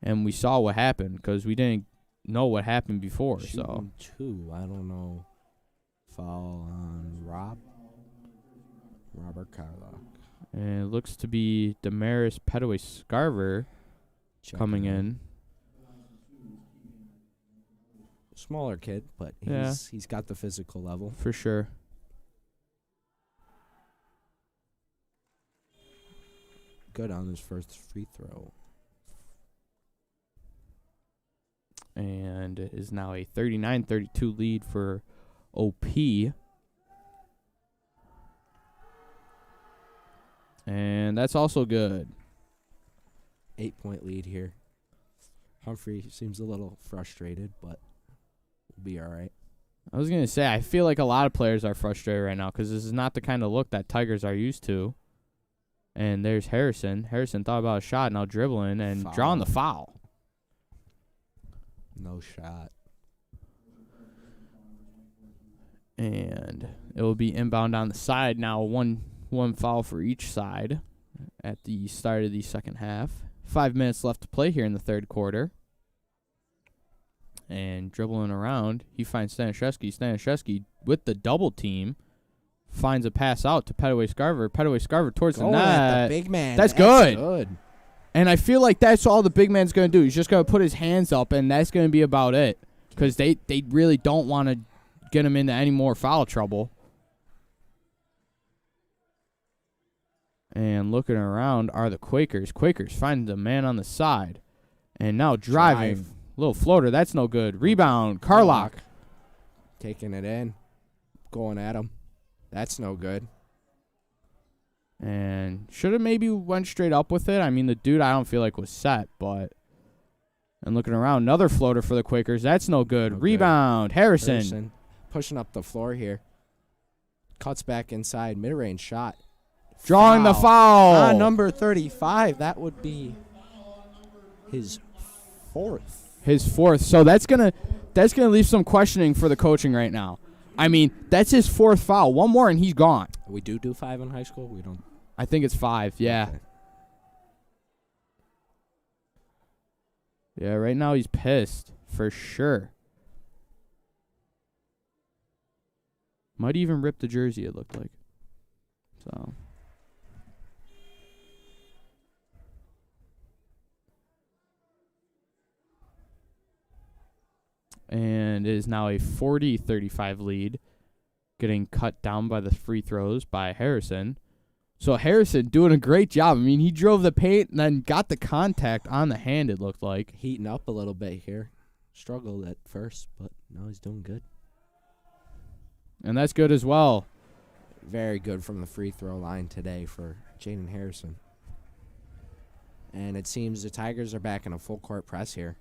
and we saw what happened because we didn't know what happened before. Shooting 2, I don't know. Foul on Robert Carlock. And it looks to be Damaris Petaway-Scarver coming in. Smaller kid, but he's got the physical level. For sure. Good on his first free throw. And it is now a 39-32 lead for OP. And that's also good. 8-point lead here. Humphrey seems a little frustrated, but we'll be all right. I was going to say, I feel like a lot of players are frustrated right now because this is not the kind of look that Tigers are used to. And there's Harrison. Harrison thought about a shot, now dribbling and drawing the foul. No shot. And it will be inbound on the side now. One foul for each side at the start of the second half. 5 minutes left to play here in the third quarter. And dribbling around, he finds Stanishevsky. Stanishevsky with the double team finds a pass out to Petaway Scarver. Petaway Scarver towards the net. At the big man. That's good. And I feel like that's all the big man's going to do. He's just going to put his hands up, and that's going to be about it. Because they really don't want to get him into any more foul trouble. And looking around are the Quakers. Quakers find the man on the side. And now driving. Little floater. That's no good. Rebound. Carlock. Taking it in. Going at him. That's no good. And should have maybe went straight up with it. I mean, the dude I don't feel like was set, but. And looking around, another floater for the Quakers. That's no good. No Rebound. good. Harrison. Pushing up the floor here. Cuts back inside. Mid-range shot. Drawing the foul. Number 35. That would be his fourth. His fourth. So that's gonna leave some questioning for the coaching right now. I mean, that's his fourth foul. One more and he's gone. We do 5 in high school? We don't. I think it's 5, yeah. Okay. Yeah, right now he's pissed, for sure. Might even rip the jersey, it looked like. So. And it is now a 40-35 lead, getting cut down by the free throws by Harrison. So Harrison doing a great job. I mean, he drove the paint and then got the contact on the hand, it looked like. Heating up a little bit here. Struggled at first, but now he's doing good. And that's good as well. Very good from the free throw line today for Jaden Harrison. And it seems the Tigers are back in a full court press here.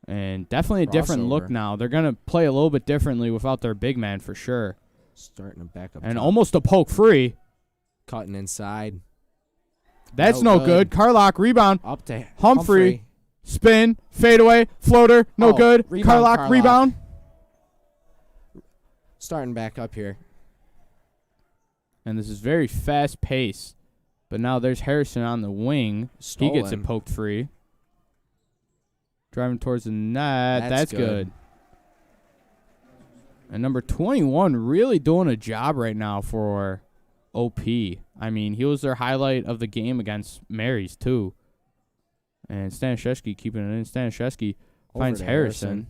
And definitely a different look now. They're going to play a little bit differently without their big man for sure. Starting to back up. And almost a poke free. Cutting inside. That's no good. Carlock, rebound. Up to Humphrey. Spin, fadeaway, floater, no good. Carlock, rebound. Starting back up here. And this is very fast pace. But now there's Harrison on the wing. Stolen. He gets it poked free. Driving towards the net. That's good. And number 21 really doing a job right now for OP. I mean, he was their highlight of the game against Mary's, too. And Stanishevsky keeping it in. Stanishevsky finds Harrison.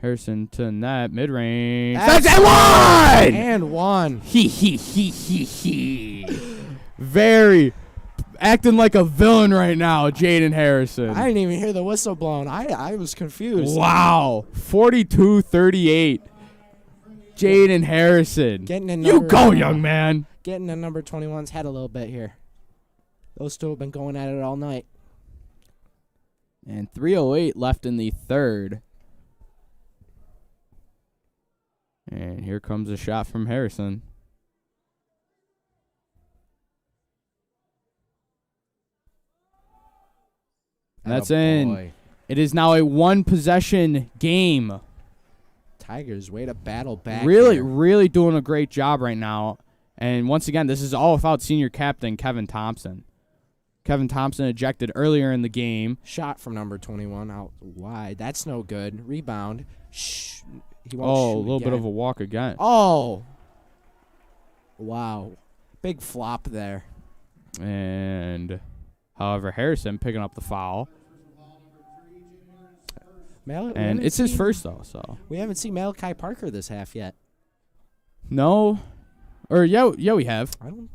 Harrison to net. Mid-range. That's and one! And one. He. Very acting like a villain right now, Jaden Harrison. I didn't even hear the whistle blown. I was confused. Wow. 42-38. Jaden Harrison. You go, young man. Getting the number 21's head a little bit here. Those two have been going at it all night. And 3:08 left in the third. And here comes a shot from Harrison. That's in. Boy. It is now a one-possession game. Tigers, way to battle back. Really doing a great job right now. And once again, this is all without senior captain Kevin Thompson. Kevin Thompson ejected earlier in the game. Shot from number 21 out wide. That's no good. Rebound. Shh. He won't Oh, shoot a little again. bit of a walk again. Oh. Wow. Big flop there. And, however, Harrison picking up the foul. And it's his first, though, so. We haven't seen Malachi Parker this half yet. No. Or, yeah, we have. I don't.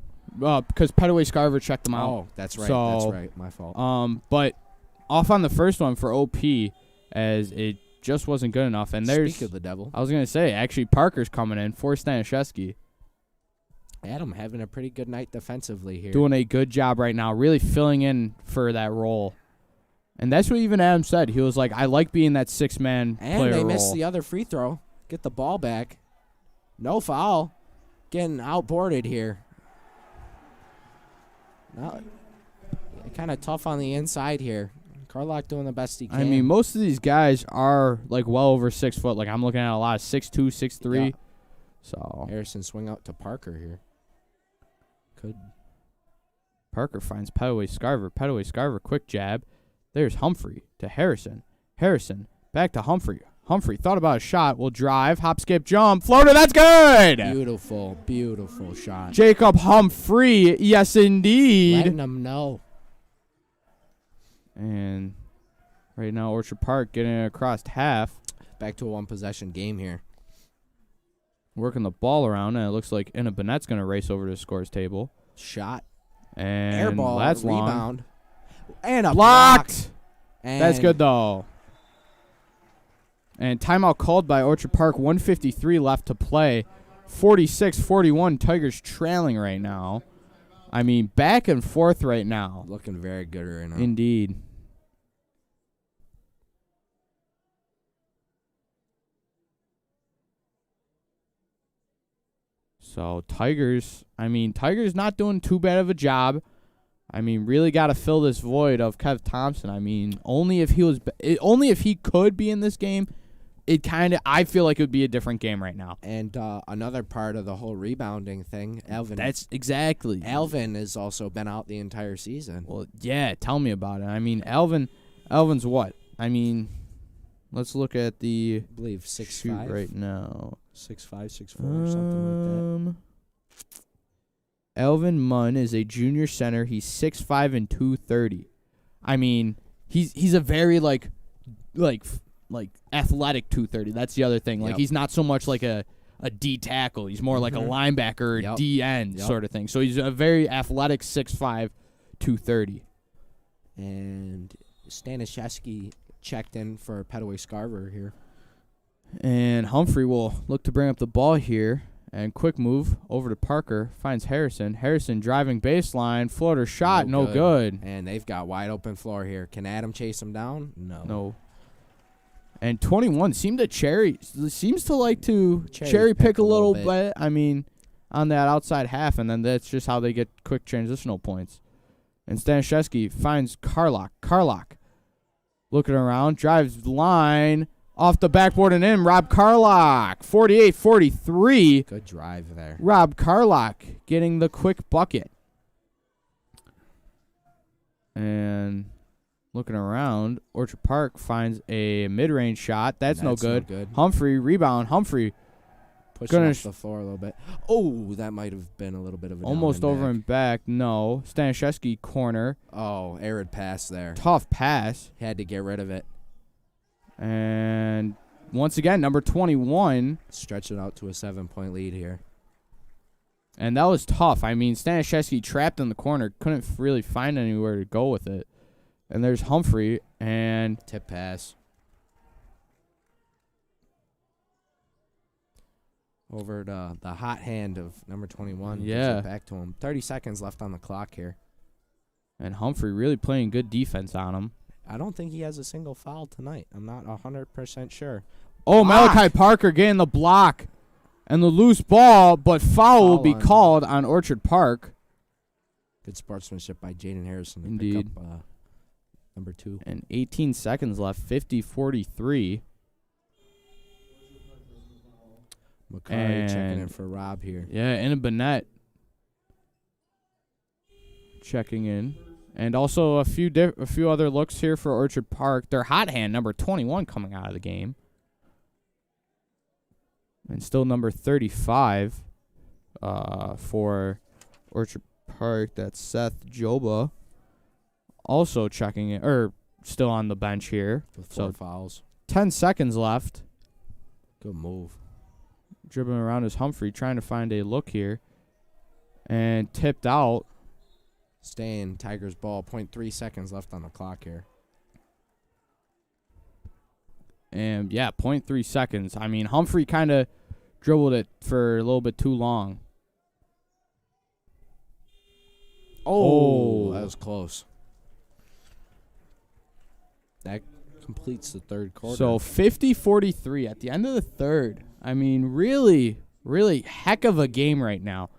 Because Petaway Scarver checked him out. Oh, that's right. So, that's right. My fault. But off on the first one for OP, as it just wasn't good enough. And there's. Speak of the devil. I was going to say, actually, Parker's coming in for Stanishevsky. Adam having a pretty good night defensively here. Doing a good job right now, really filling in for that role. And that's what even Adam said. He was like, I like being that six-man player role. And they missed the other free throw. Get the ball back. No foul. Getting outboarded here. No, kind of tough on the inside here. Carlock doing the best he can. I mean, most of these guys are like well over 6 foot. Like I'm looking at a lot of 6'2", 6'3". Yeah. So Harrison swing out to Parker here. Could. Parker finds Petaway Scarver. Petaway Scarver, quick jab. There's Humphrey to Harrison. Harrison back to Humphrey. Humphrey thought about a shot. Will drive. Hop, skip, jump. Floater. That's good. Beautiful, beautiful shot. Jacob Humphrey. Yes, indeed. Letting them know. And right now, Orchard Park getting it across half. Back to a one-possession game here. Working the ball around, and it looks like Inna Bennett's going to race over to the scores table. Shot. And Air ball. that's Rebound. long. And a Blocked. And That's good, though. And timeout called by Orchard Park. 1:53 left to play. 46-41. Tigers trailing right now. I mean, back and forth right now. Looking very good right now. Indeed. So Tigers not doing too bad of a job. I mean, really got to fill this void of Kev Thompson. I mean, only if he could be in this game, I feel like it would be a different game right now. And another part of the whole rebounding thing, Alvin. That's exactly. Alvin has also been out the entire season. Well, yeah, tell me about it. I mean, Alvin's what? I mean, let's look at the I believe 6'5". shoot right now. 6'5", 6'4", something like that. Alvin Munn is a junior center. He's 6'5" and 230. I mean, he's a very like athletic 230. That's the other thing. Like he's not so much like a D tackle. He's more like a linebacker or D end sort of thing. So he's a very athletic 6'5", 230. And Stanishevsky checked in for Petaway Scarver here. And Humphrey will look to bring up the ball here. And quick move over to Parker. Finds Harrison. Harrison driving baseline. Floater shot. No good. And they've got wide open floor here. Can Adam chase him down? No. And 21 seems to like to cherry pick a little bit. I mean, on that outside half. And then that's just how they get quick transitional points. And Stanishevsky finds Carlock. Carlock looking around. Drives the line. Off the backboard and in, Rob Carlock, 48-43. Good drive there. Rob Carlock getting the quick bucket. And looking around, Orchard Park finds a mid-range shot. That's no good. Humphrey, rebound. Humphrey. Pushing off the floor a little bit. Oh, that might have been a little bit of a almost over and back. No. Stanishevsky corner. Oh, arid pass there. Tough pass. Had to get rid of it. And once again, number 21. Stretch it out to a 7-point lead here. And that was tough. I mean, Stanishevsky trapped in the corner. Couldn't really find anywhere to go with it. And there's Humphrey. And tip pass. Over to the hot hand of number 21. Yeah. Back to him. 30 seconds left on the clock here. And Humphrey really playing good defense on him. I don't think he has a single foul tonight. I'm not 100% sure. Oh, Malachi Parker getting the block and the loose ball, but foul will be called on Orchard Park. Good sportsmanship by Jaden Harrison to Indeed. pick up number 2. And 18 seconds left, 50-43. McCarty checking in for Rob here. Yeah, Inna Bennett checking in. And also a few other looks here for Orchard Park. Their hot hand, number 21, coming out of the game. And still number 35 for Orchard Park. That's Seth Joba. Also checking in, or still on the bench here. With 4 fouls. 10 seconds left. Good move. Dribbling around is Humphrey, trying to find a look here. And tipped out. Staying Tigers ball. 0.3 seconds left on the clock here. And, yeah, 0.3 seconds. I mean, Humphrey kind of dribbled it for a little bit too long. Oh, that was close. That completes the third quarter. So 50-43 at the end of the third. I mean, really, really heck of a game right now.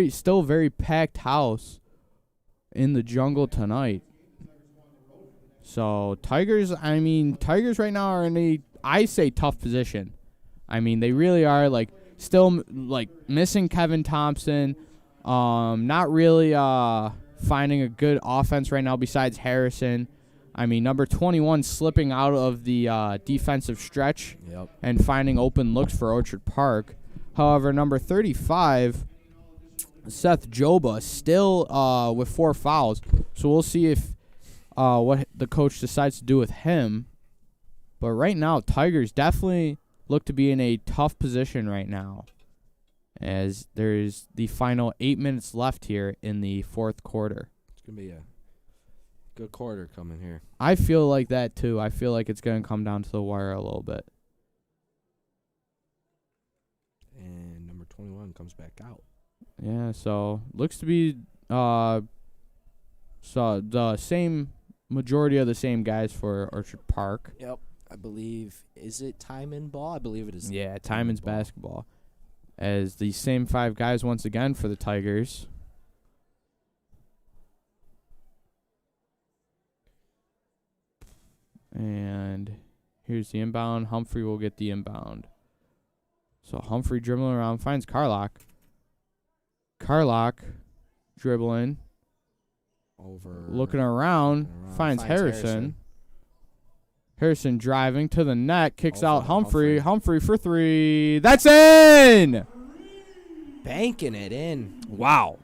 Still very packed house in the jungle tonight. So Tigers right now are in a, I say, tough position. I mean, they really are, like, still, like, missing Kevin Thompson. Not really finding a good offense right now besides Harrison. I mean, number 21 slipping out of the defensive stretch and finding open looks for Orchard Park. However, number 35, Seth Joba, still with 4 fouls. So we'll see if what the coach decides to do with him. But right now, Tigers definitely look to be in a tough position right now, as there's the final 8 minutes left here in the fourth quarter. It's going to be a good quarter coming here. I feel like that, too. I feel like it's going to come down to the wire a little bit. And number 21 comes back out. Yeah, so looks to be so the same majority of the same guys for Orchard Park. Yep. I believe, is it Timon ball? I believe it is. Yeah, Timon's basketball. As the same 5 guys once again for the Tigers. And here's the inbound. Humphrey will get the inbound. So Humphrey dribbling around, finds Carlock. Carlock dribbling. Looking around, finds Harrison. Harrison driving to the net, kicks out Humphrey. Humphrey for 3. That's in! Banking it in. Wow.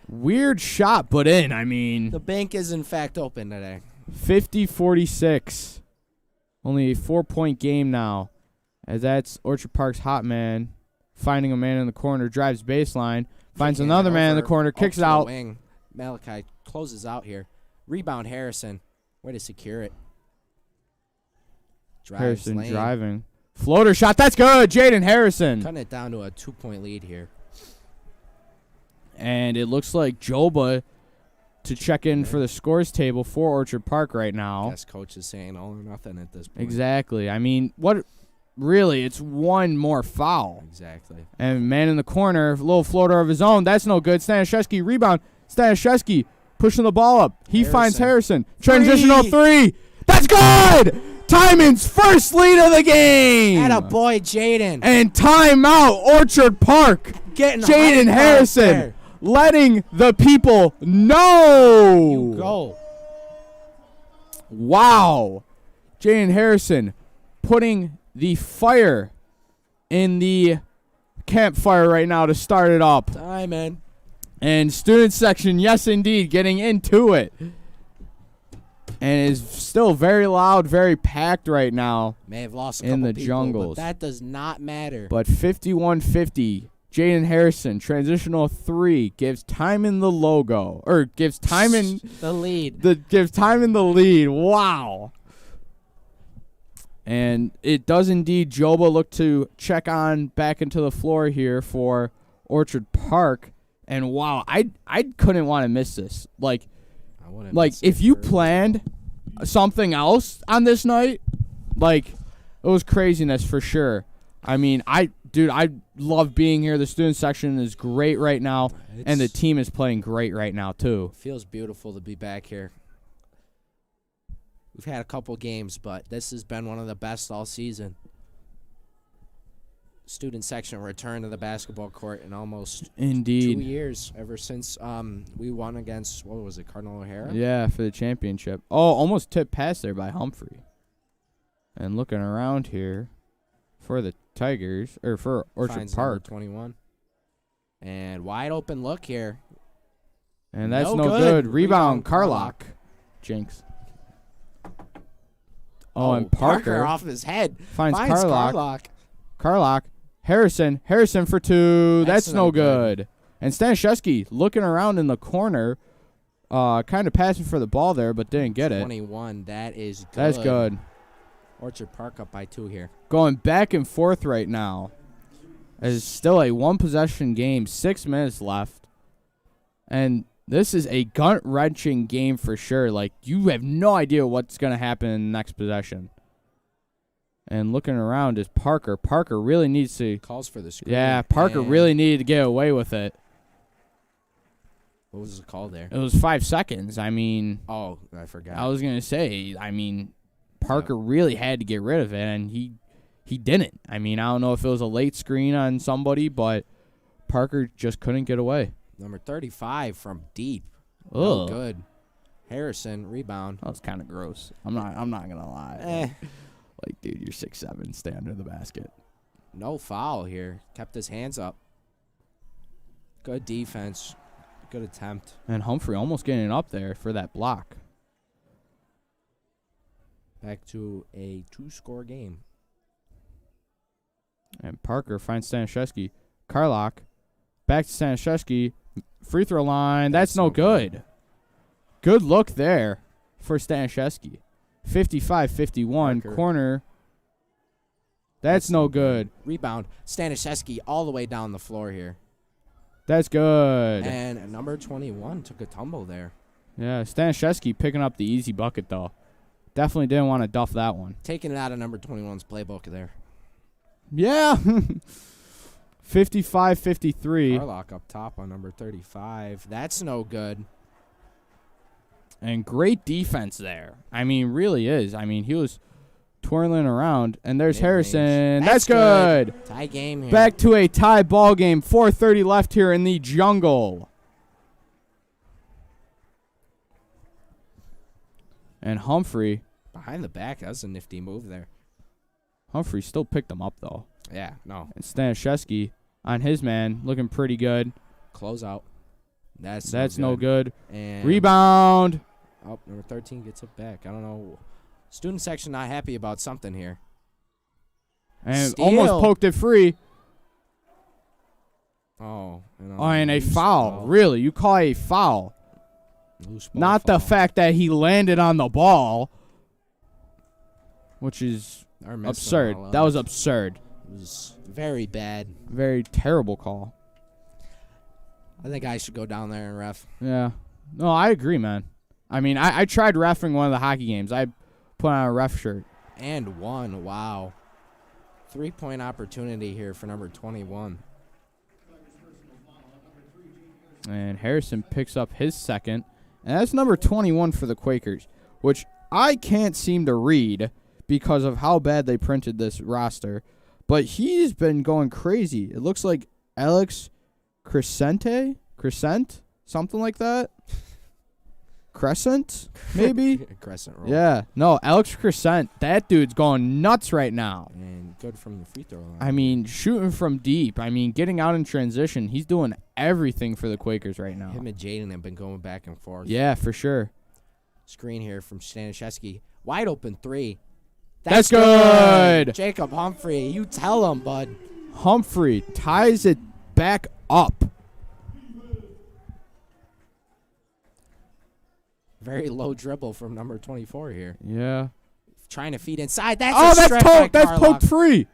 Weird shot, but in. I mean, the bank is, in fact, open today. 50-46. Only a 4-point game now. As that's Orchard Park's hot man. Finding a man in the corner, drives baseline. Finds another man in the corner, kicks it out. Wing. Malachi closes out here. Rebound Harrison. Way to secure it. Harrison driving. Floater shot. That's good. Jaden Harrison. Cutting it down to a 2-point lead here. And it looks like Joba to check in for the scores table for Orchard Park right now. I guess coach is saying all or nothing at this point. Exactly. I mean, what? Really, it's one more foul. Exactly. And man in the corner, little floater of his own. That's no good. Stanishevsky rebound. Stanishevsky pushing the ball up. He finds Harrison. Transitional 3. That's good! Timon's first lead of the game. Atta boy, Jaden. And timeout, Orchard Park. Getting Jaden Harrison letting the people know. You go. Wow. Jaden Harrison putting the fire in the campfire right now to start it up. Timon. And student section, yes, indeed, getting into it. And is still very loud, very packed right now. May have lost a in couple the people, jungles. but that does not matter. But 51-50, Jaden Harrison, transitional 3, gives Timon the logo. Or gives Timon the lead. Gives Timon the lead. Wow. And it does indeed, Joba look to check on back into the floor here for Orchard Park. And wow, I couldn't want to miss this. Like if you planned something else on this night, like, it was craziness for sure. I mean, I love being here. The student section is great right now, and the team is playing great right now too. Feels beautiful to be back here. We've had a couple games, but this has been one of the best all season. Student section return to the basketball court in almost 2 years, ever since we won against, what was it, Cardinal O'Hara? Yeah, for the championship. Oh, almost tipped past there by Humphrey. And looking around here for the Tigers, or for Orchard Park. 21. And wide open look here. And that's no good. Rebound, Carlock. Jinx. Oh, and Parker off his head. Finds Carlock. Carlock. Harrison for 2. That's no good. And Stanishevsky looking around in the corner, kind of passing for the ball there, but didn't get 21, that is good. That's good. Orchard Park up by 2 here. Going back and forth right now. It's still a 1-possession game, 6 minutes left. And this is a gut-wrenching game for sure. Like, you have no idea what's going to happen in the next possession. And looking around is Parker. Parker really needs to... Calls for the screen. Yeah, Parker really needed to get away with it. What was the call there? It was 5 seconds. I mean, Oh, I forgot. I was going to say, I mean, Parker really had to get rid of it, and he didn't. I mean, I don't know if it was a late screen on somebody, but Parker just couldn't get away. Number 35 from deep. Ugh. No good. Harrison, rebound. That was kind of gross. I'm not going to lie. Like, dude, you're 6'7", stay under the basket. No foul here. Kept his hands up. Good defense. Good attempt. And Humphrey almost getting up there for that block. Back to a 2-score game. And Parker finds Stanishevsky. Carlock. Back to Stanishevsky. Free throw line. That's no good. Good look there for Stanishevsky. 55-51. Corner. That's no good. Rebound. Stanishevsky all the way down the floor here. That's good. And number 21 took a tumble there. Yeah, Stanishevsky picking up the easy bucket, though. Definitely didn't want to duff that one. Taking it out of number 21's playbook there. Yeah. 55-53. Carlock up top on number 35. That's no good. And great defense there. I mean, really is. I mean, he was twirling around. And there's Mid-range. Harrison. That's good. Tie game here. Back to a tie ball game. 4:30 left here in the jungle. And Humphrey. Behind the back. That was a nifty move there. Humphrey still picked him up, though. Yeah, no. And Stanishevsky on his man. Looking pretty good. Close out. That's no good. And Rebound. Oh, number 13 gets it back. I don't know. Student section not happy about something here. And Steal. almost poked it free. Oh, And a foul. Really? You call a foul? Loose ball Not foul. the fact that he landed on the ball, which is absurd. That was absurd. It was very bad. Very terrible call. I think I should go down there and ref. Yeah. No, I agree, man. I mean, I tried reffing one of the hockey games. I put on a ref shirt. And won. Wow. 3-point opportunity here for number 21. And Harrison picks up his second. And that's number 21 for the Quakers, which I can't seem to read because of how bad they printed this roster. But he's been going crazy. It looks like Alex Crescent, something like that. Crescent, maybe? Crescent roll. Yeah. No, Alex Crescent. That dude's going nuts right now. And good from the free throw line. I mean, shooting from deep. I mean, getting out in transition. He's doing everything for the Quakers right now. Him and Jaden have been going back and forth. Yeah, for sure. Screen here from Stanishevsky. Wide open three. That's good. Jacob Humphrey, you tell him, bud. Humphrey ties it back up. Very low dribble from number 24 here. Yeah. Trying to feed inside. That's poked free.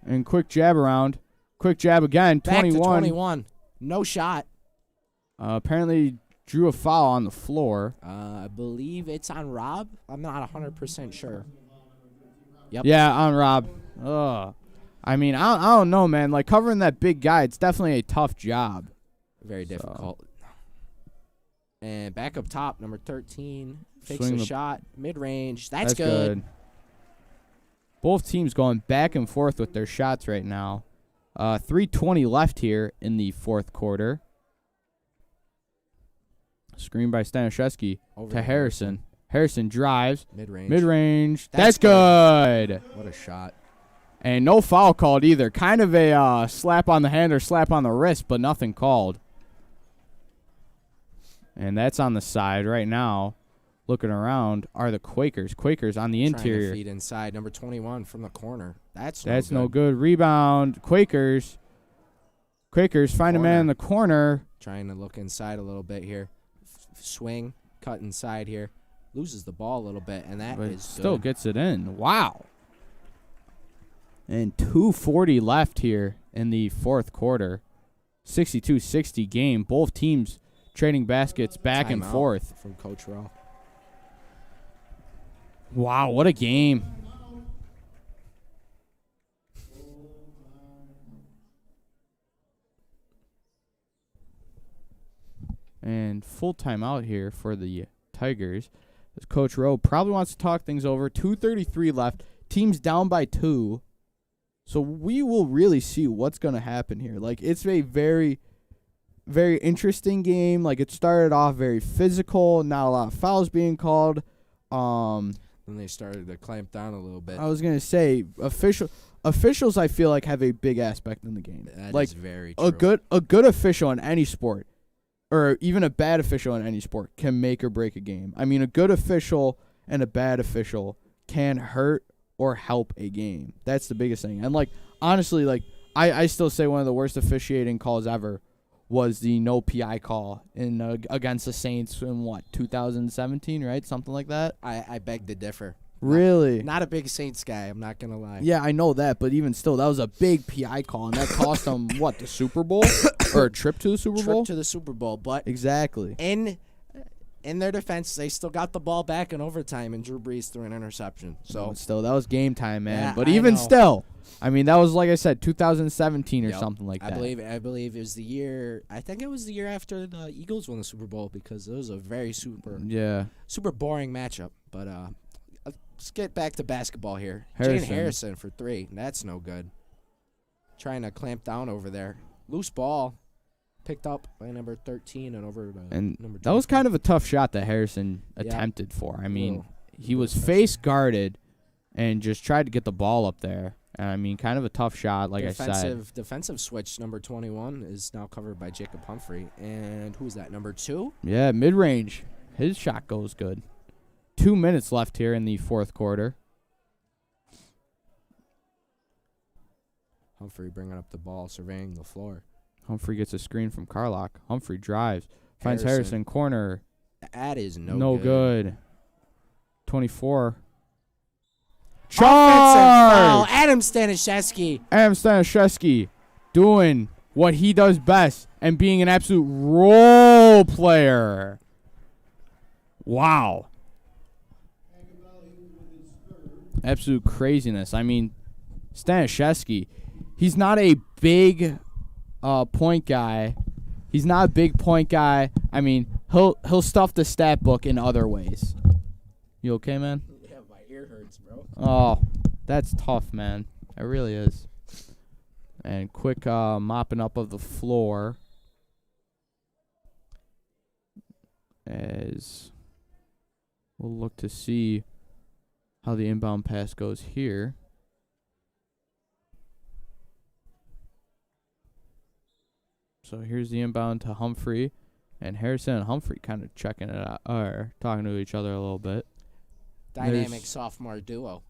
And quick jab around. Quick jab again. Back 21. to 21. No shot. Apparently drew a foul on the floor. I believe it's on Rob. I'm not 100% sure. Yep. Yeah, on Rob. Ugh. I mean, I don't know, man. Like, covering that big guy, it's definitely a tough job. Very difficult. And back up top, number 13. Takes Swing a the shot. Mid-range. That's good. Both teams going back and forth with their shots right now. 3:20 left here in the fourth quarter. Screen by Stanishevsky to Harrison. Harrison drives. Mid-range. That's good. What a shot. And no foul called either. Kind of a slap on the hand or slap on the wrist, but nothing called. And that's on the side right now. Looking around are the Quakers. Quakers on the interior. Trying to feed inside. Number 21 from the corner. That's no good. Rebound. Quakers. Quakers find a man in the corner. Trying to look inside a little bit here. Swing. Cut inside here. Loses the ball a little bit, and that is still good. Gets it in. Wow. And 2:40 left here in the fourth quarter. 62-60 game. Both teams trading baskets back and forth. From Coach Rowe. Wow, what a game. And full timeout here for the Tigers. As Coach Rowe probably wants to talk things over. 2:33 left. Team's down by 2. So we will really see what's going to happen here. Like, it's a very, very interesting game. Like, it started off very physical. Not a lot of fouls being called. Then they started to clamp down a little bit. I was going to say, officials, I feel like, have a big aspect in the game. That like, is very true. A good official in any sport, or even a bad official in any sport, can make or break a game. I mean, a good official and a bad official can hurt or help a game. That's the biggest thing. And, like, honestly, like, I still say one of the worst officiating calls ever was the no PI call in against the Saints in, 2017, right? Something like that? I beg to differ. Really? Not a big Saints guy, I'm not going to lie. Yeah, I know that, but even still, that was a big PI call, and that cost them, the Super Bowl? Or a trip to the Super Bowl? Trip to the Super Bowl, but exactly. In their defense, they still got the ball back in overtime, and Drew Brees threw an interception. So still, that was game time, man. Yeah, but I even know. still, I mean, that was, like I said, 2017 or something like that. I believe it was the year. I think it was the year after the Eagles won the Super Bowl, because it was a very super boring matchup. But let's get back to basketball here. Jaden Harrison for 3. That's no good. Trying to clamp down over there. Loose ball. Picked up by number 13 and over to number 2. That was kind of a tough shot that Harrison attempted for. I mean, he was face guarded and just tried to get the ball up there. And I mean, kind of a tough shot, like I said. Defensive switch, number 21, is now covered by Jacob Humphrey. And who's that, number 2? Yeah, mid-range. His shot goes good. 2 minutes left here in the fourth quarter. Humphrey bringing up the ball, surveying the floor. Humphrey gets a screen from Carlock. Humphrey drives. Finds Harrison corner. That is no good. 24. Charge! Adam Staniszewski doing what he does best and being an absolute role player. Wow. Absolute craziness. I mean, Staniszewski, he's not a big point guy. He's not a big point guy. I mean, he'll stuff the stat book in other ways. You okay, man? Yeah, my ear hurts, bro. Oh, that's tough, man. It really is. And quick mopping up of the floor as we'll look to see how the inbound pass goes here. So here's the inbound to Humphrey, and Harrison and Humphrey kind of checking it out, or talking to each other a little bit. Dynamic sophomore duo.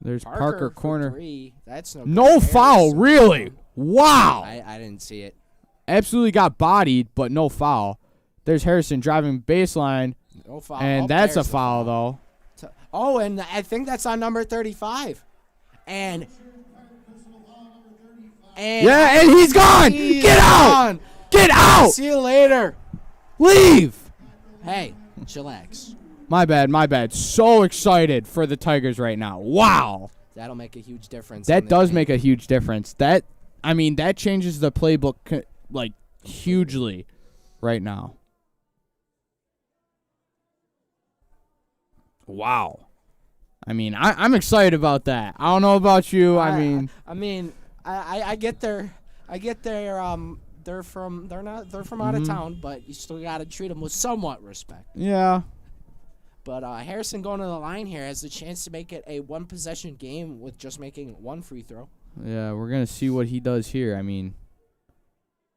There's Parker corner. 3. That's no foul, really? Wow. I didn't see it. Absolutely got bodied, but no foul. There's Harrison driving baseline. No foul. And that's a foul, though. Oh, and I think that's on number 35. And and he's gone. Get out. Get out. See you later. Leave. Hey, chillax. My bad. So excited for the Tigers right now. Wow. That'll make a huge difference. That does make a huge difference. That changes the playbook like hugely right now. Wow. I mean, I'm excited about that. I don't know about you. I get their they're from out of town, but you still got to treat them with somewhat respect. Yeah. But Harrison going to the line here has the chance to make it a one-possession game with just making one free throw. Yeah, we're going to see what he does here. I mean,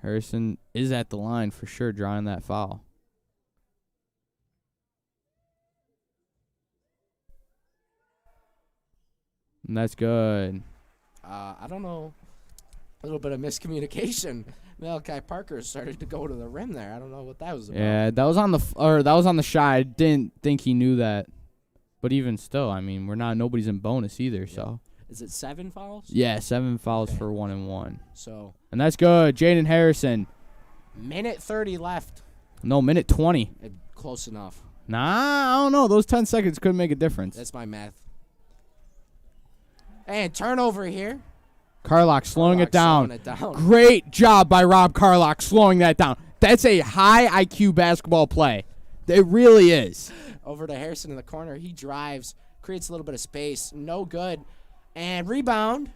Harrison is at the line for sure drawing that foul. And that's good. I don't know. A little bit of miscommunication. Malachi Parker started to go to the rim there. I don't know what that was about. Yeah, that was on the shot. I didn't think he knew that. But even still, I mean, nobody's in bonus either, so. Is it 7 fouls? Yeah, 7 fouls for 1-and-1. So. And that's good. Jaden Harrison. Minute 30 left. No, minute 20. Close enough. Nah, I don't know. Those 10 seconds could make a difference. That's my math. And turnover here. Carlock slowing it down. Great job by Rob Carlock slowing that down. That's a high IQ basketball play. It really is. Over to Harrison in the corner. He drives, creates a little bit of space. No good. And rebound.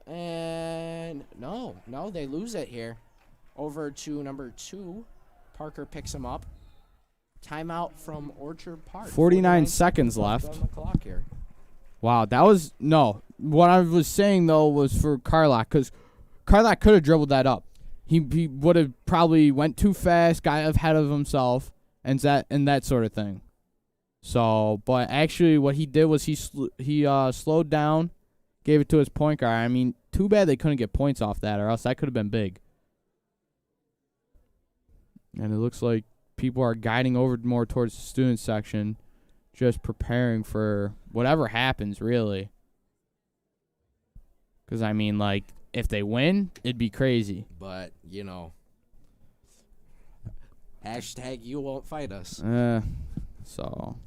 And no, they lose it here. Over to number 2. Parker picks him up. Timeout from Orchard Park. 49 seconds left. On the clock here. Wow, that was no. What I was saying though was for Carlock, because Carlock could have dribbled that up. He would have probably went too fast, got ahead of himself, and that sort of thing. So, but actually, what he did was he slowed down, gave it to his point guard. I mean, too bad they couldn't get points off that, or else that could have been big. And it looks like people are guiding over more towards the student section, just preparing for whatever happens, really. Because, I mean, like, if they win, it'd be crazy. But, hashtag you won't fight us. So,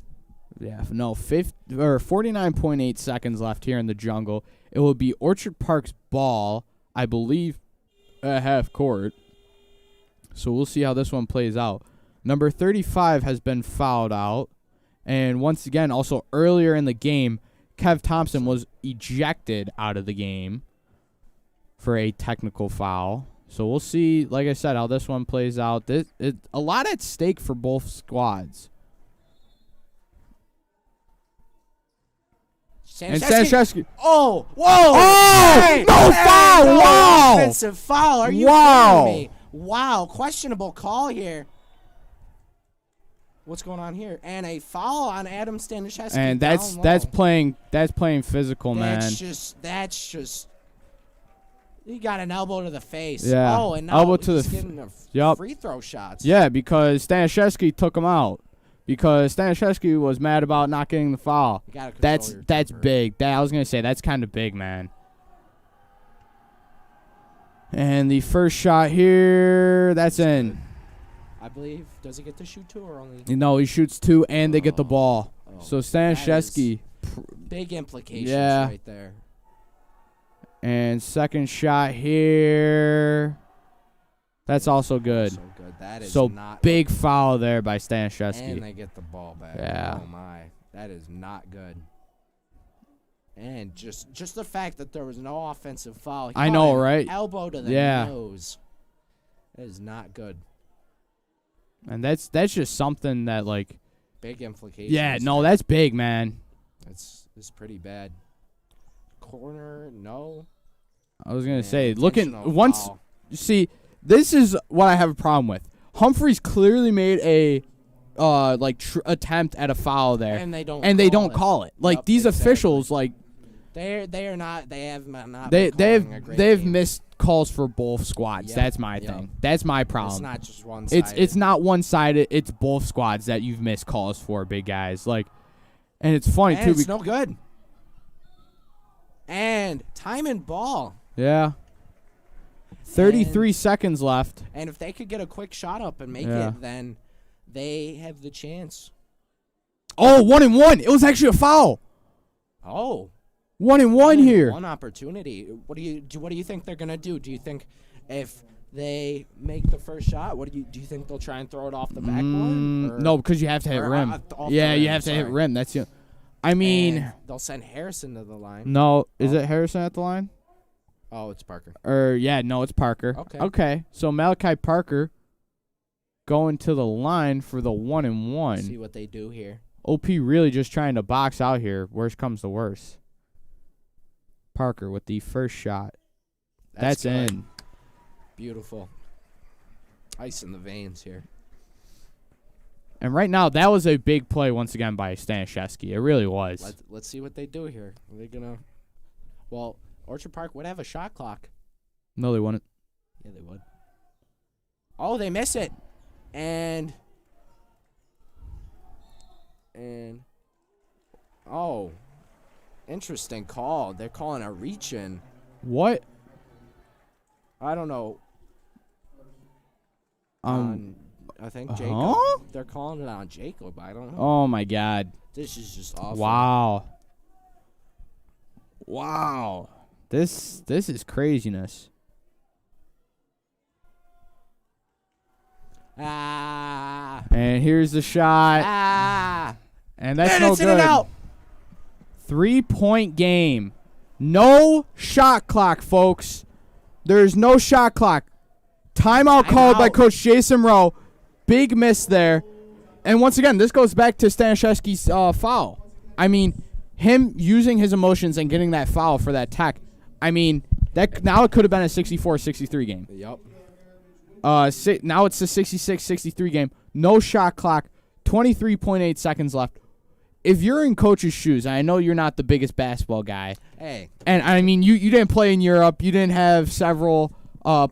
yeah. No, 49.8 seconds left here in the jungle. It will be Orchard Park's ball, I believe, at half court. So we'll see how this one plays out. Number 35 has been fouled out. And once again, also earlier in the game, Kev Thompson was ejected out of the game for a technical foul. So we'll see, like I said, how this one plays out. A lot at stake for both squads. And Staniszewski. Oh, whoa! Oh, hey, no foul! No wow! Offensive foul? Are you wow! kidding me? Wow! Questionable call here. What's going on here? And a foul on Adam Staniszewski. And that's playing physical, man. That's just. He got an elbow to the face. Yeah. Oh, and now elbow to he's the getting free throw shots. Yeah, because Staniszewski took him out. Because Staniszewski was mad about not getting the foul. That's big. I was gonna say that's kind of big, man. And the first shot here, that's in. I believe. Does he get to shoot 2 or only? No, he shoots 2 and they get the ball. So Staniszewski. Big implications right there. And second shot here. That's also good. That is so not big foul there by Staniszewski. And they get the ball back. Yeah. Oh my, that is not good. And just the fact that there was no offensive foul. I know, right? Elbow to the nose. That is not good. And that's just something that like. Big implications. Yeah, no, that's big, man. It's pretty bad. Corner, no. I was gonna say, looking once. Foul. See, this is what I have a problem with. Humphreys clearly made a attempt at a foul there, and they don't call it. Like these officials, like they have not. They've missed calls for both squads. Yep, that's my thing. That's my problem. It's not just one sided. It's not one sided. It's both squads that you've missed calls for, big guys. Like, and it's funny too. It's no good. And Timon ball. Yeah. 33 seconds left. And if they could get a quick shot up and make it, then they have the chance. Oh, 1-and-1. It was actually a foul. Oh. 1-and-1 here. One opportunity. What do you think they're gonna do? Do you think if they make the first shot, do you think they'll try and throw it off the backboard? No, because you have to hit rim. You have to hit rim. That's it. I mean, and they'll send Harrison to the line. No, is it Harrison at the line? Oh, it's Parker. No, it's Parker. Okay. So Malachi Parker going to the line for the 1-and-1. See what they do here. OP really just trying to box out here. Worst comes to worst. Parker with the first shot. That's in. Beautiful. Ice in the veins here. And right now, that was a big play once again by Staniszewski. It really was. Let's see what they do here. Are they gonna? Well, Orchard Park would have a shot clock. No, they wouldn't. Yeah, they would. Oh, they miss it, and oh, interesting call. They're calling a reach in. What? I don't know. I think Jacob. Huh? They're calling it on Jacob. I don't know. Oh my God. This is just awful. Wow. This is craziness. And here's the shot. And that's no it's good. in and out. 3-point game. No shot clock, folks. There's no shot clock. Timeout called by Coach Jason Rowe. Big miss there. And once again, this goes back to Stanishevsky's foul. I mean, him using his emotions and getting that foul for that tech. I mean, that now it could have been a 64-63 game. Yep. Now it's a 66-63 game. No shot clock. 23.8 seconds left. If you're in coach's shoes, I know you're not the biggest basketball guy. Hey. And I mean, you didn't play in Europe. You didn't have several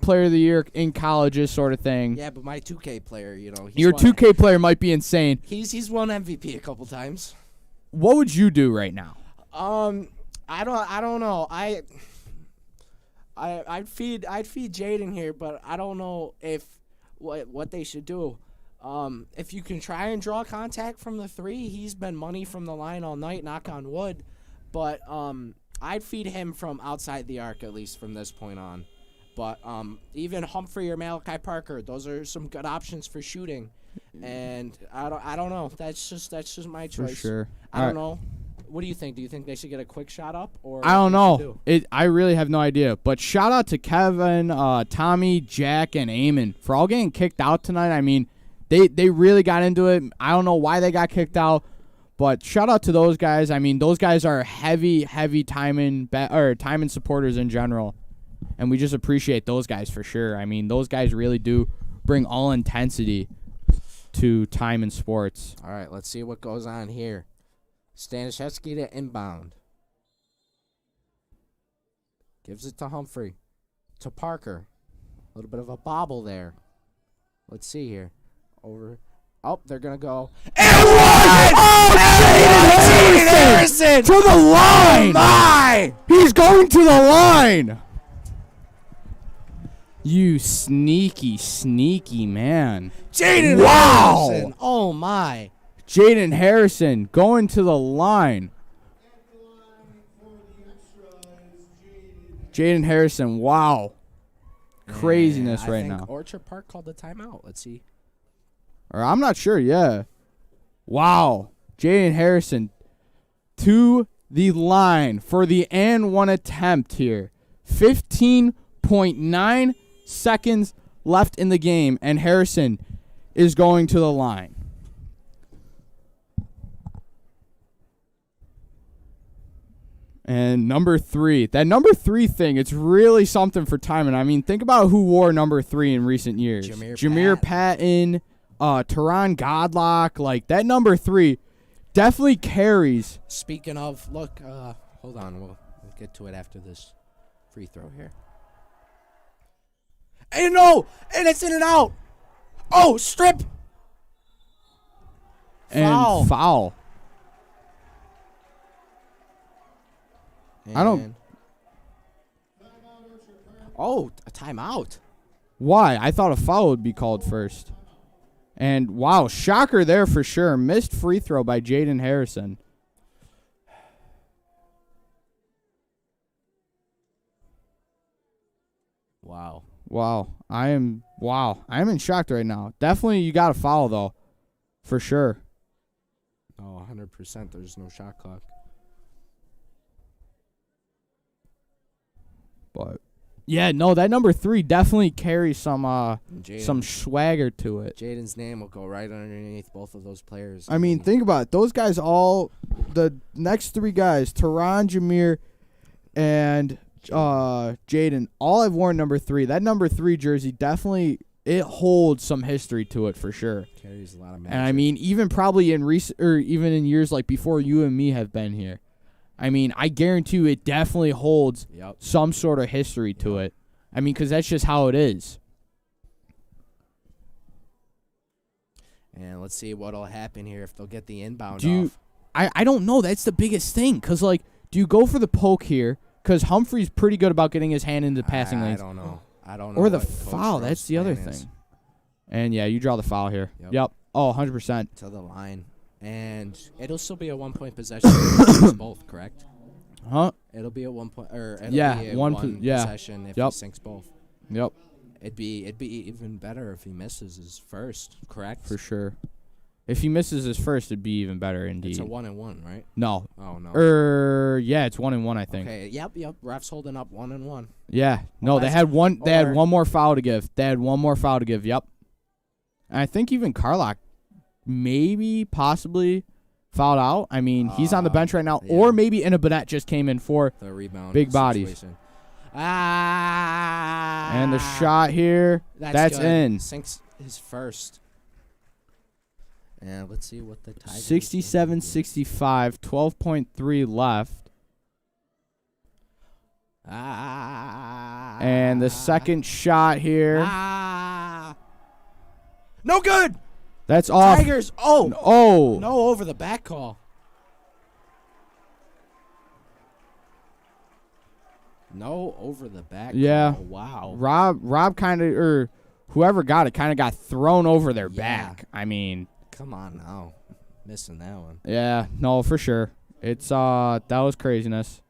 player of the year in colleges sort of thing. Yeah, but my 2K player, Your 2K player might be insane. He's won MVP a couple times. What would you do right now? I don't know. I'd feed Jaden here, but I don't know if what they should do. If you can try and draw contact from the 3, he's been money from the line all night, knock on wood. But I'd feed him from outside the arc, at least from this point on. But even Humphrey or Malachi Parker, those are some good options for shooting. And I don't know. That's just my choice. For sure. I don't know. What do you think? Do you think they should get a quick shot up, or I don't know. I really have no idea. But shout out to Kevin, Tommy, Jack, and Eamon for all getting kicked out tonight. I mean, they really got into it. I don't know why they got kicked out, but shout out to those guys. I mean, those guys are heavy Timon supporters in general, and we just appreciate those guys for sure. I mean, those guys really do bring all intensity to Timon sports. All right, let's see what goes on here. Stanishevsky to inbound. Gives it to Humphrey. To Parker. A little bit of a bobble there. Let's see here. Over. Oh, they're going to go. And one! Oh, Jaden Harrison! To the line! Oh, my! He's going to the line! You sneaky man. Jaden Harrison! Oh, my. Jaden Harrison going to the line. Jaden Harrison, wow. Craziness right now. Orchard Park called the timeout. Let's see. Or I'm not sure, yeah. Wow. Jaden Harrison to the line for the and one attempt here. 15.9 seconds left in the game, and Harrison is going to the line. And number 3. That number 3 thing, it's really something for Timon. I mean, think about who wore number 3 in recent years. Jameer Patton, Teron Godlock. Like, that number 3 definitely carries. Speaking of, look, hold on. We'll get to it after this free throw here. And no! And it's in and out! Oh, strip! And foul. I don't. Oh, a timeout. Why? I thought a foul would be called first. And wow, shocker there for sure. Missed free throw by Jaden Harrison. Wow. I am in shock right now. Definitely you got a foul though. For sure. Oh, 100%. There's no shot clock. But yeah, no, that number 3 definitely carries some swagger to it. Jaden's name will go right underneath both of those players. I mean, think about it. Those guys the next 3 guys, Teron, Jameer, and Jaden, all have worn number 3. That number 3 jersey definitely, it holds some history to it for sure. Carries a lot of magic. And I mean, even probably in even in years like before you and me have been here. I mean, I guarantee you it definitely holds some sort of history to it. I mean, because that's just how it is. And let's see what'll happen here if they'll get the inbound off. I don't know. That's the biggest thing. Because, like, do you go for the poke here? Because Humphrey's pretty good about getting his hand into passing lanes. I don't know. Or the foul. That's the other thing. And, yeah, you draw the foul here. Yep. Oh, 100%. To the line. And it'll still be a 1-point possession if both, correct? Huh? It'll be a 1 point, or it'll be a one possession if he sinks both. Yep. It'd be even better if he misses his first, correct? For sure. If he misses his first, it'd be even better indeed. It's a 1-1, right? No. Oh no. Yeah, it's 1-1, I think. Okay. Yep. Refs holding up 1-1. Yeah. No, they had one. They had one more foul to give. Yep. And I think even Carlock, maybe, possibly, fouled out. I mean, he's on the bench right now, or maybe Inabonnet just came in for the rebound. Big bodies. Situation. And the shot here, that's in. Sinks his first. And let's see what the tie. 67-65, 12.3 left. And the second shot here. No good. That's off. Tigers. Oh. Oh. No, over the back call. No, over the back. Yeah. Call. Wow. Rob kind of, or whoever got it, kind of got thrown over their back. I mean. Come on now. Missing that one. Yeah, no, for sure. It's that was craziness.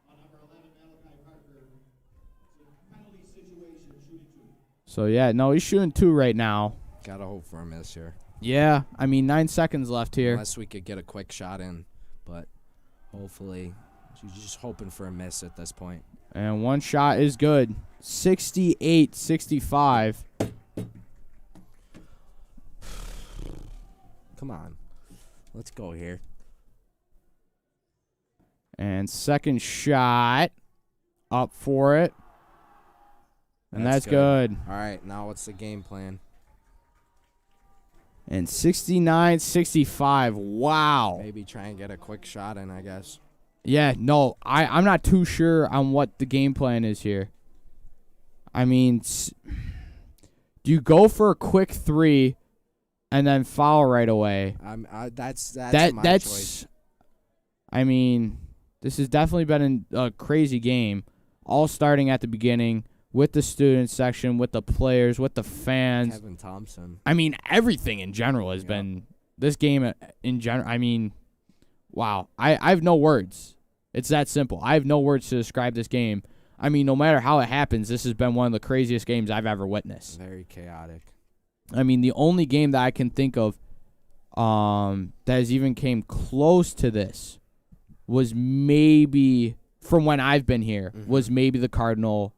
So yeah, no, he's shooting 2 right now. Gotta hope for a miss here. Yeah, I mean 9 seconds left here. Unless we could get a quick shot in, but hopefully, you're just hoping for a miss at this point. And one shot is good. 68-65. Come on. Let's go here. And second shot. Up for it. And that's good. All right, now what's the game plan? And 69-65. Wow. Maybe try and get a quick shot in, I guess. Yeah, no, I'm not too sure on what the game plan is here. I mean, do you go for a quick 3 and then foul right away? That's my choice. I mean, this has definitely been a crazy game, all starting at the beginning with the student section, with the players, with the fans. Kevin Thompson. I mean, everything in general has been this game in general. I mean, wow. I have no words. It's that simple. I have no words to describe this game. I mean, no matter how it happens, this has been one of the craziest games I've ever witnessed. Very chaotic. I mean, the only game that I can think of that has even came close to this was maybe, from when I've been here, was maybe the Cardinal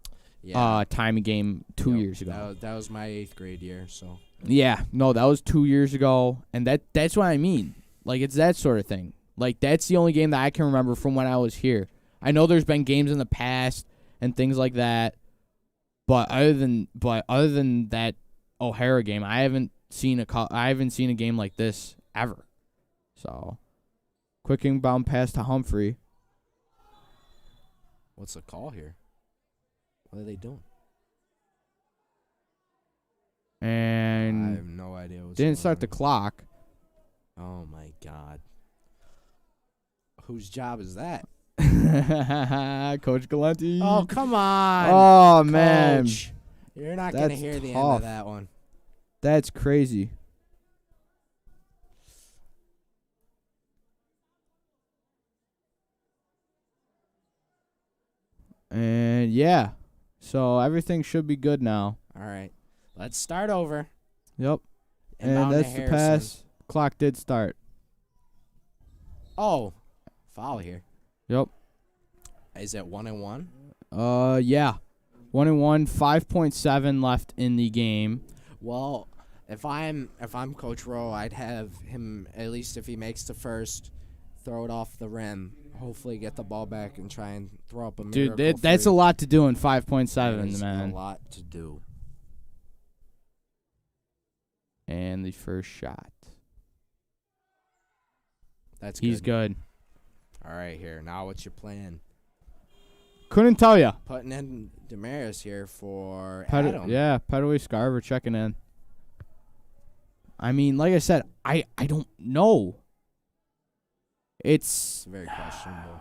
timing game 2 years ago. That was my 8th grade year, so. Yeah, no, that was 2 years ago, and that's what I mean. Like, it's that sort of thing. Like, that's the only game that I can remember from when I was here. I know there's been games in the past and things like that, but other than that O'Hara game, I haven't seen a game like this ever. So, quick inbound pass to Humphrey. What's the call here? What are they doing? And I have no idea. Didn't start the clock. Oh my God. Whose job is that? Coach Galenti. Oh, come on. Oh, Coach. man. You're not going to hear the end of that one. That's crazy. And, yeah. So, everything should be good now. All right. Let's start over. Yep. And that's the pass. Clock did start. Oh. Foul here. Yep. Is it 1-1? Yeah. 1-1, 5.7 left in the game. Well, if I'm Coach Rowe, I'd have him, at least if he makes the first, throw it off the rim. Hopefully get the ball back and try and throw up a miracle. Dude, that's a lot to do in 5.7, man. A lot to do. And the first shot. That's good. He's good. All right, here. Now what's your plan? Couldn't tell you. Putting in Damaris here for Adam. Yeah, Petaway Scarver checking in. I mean, like I said, I don't know. It's very questionable.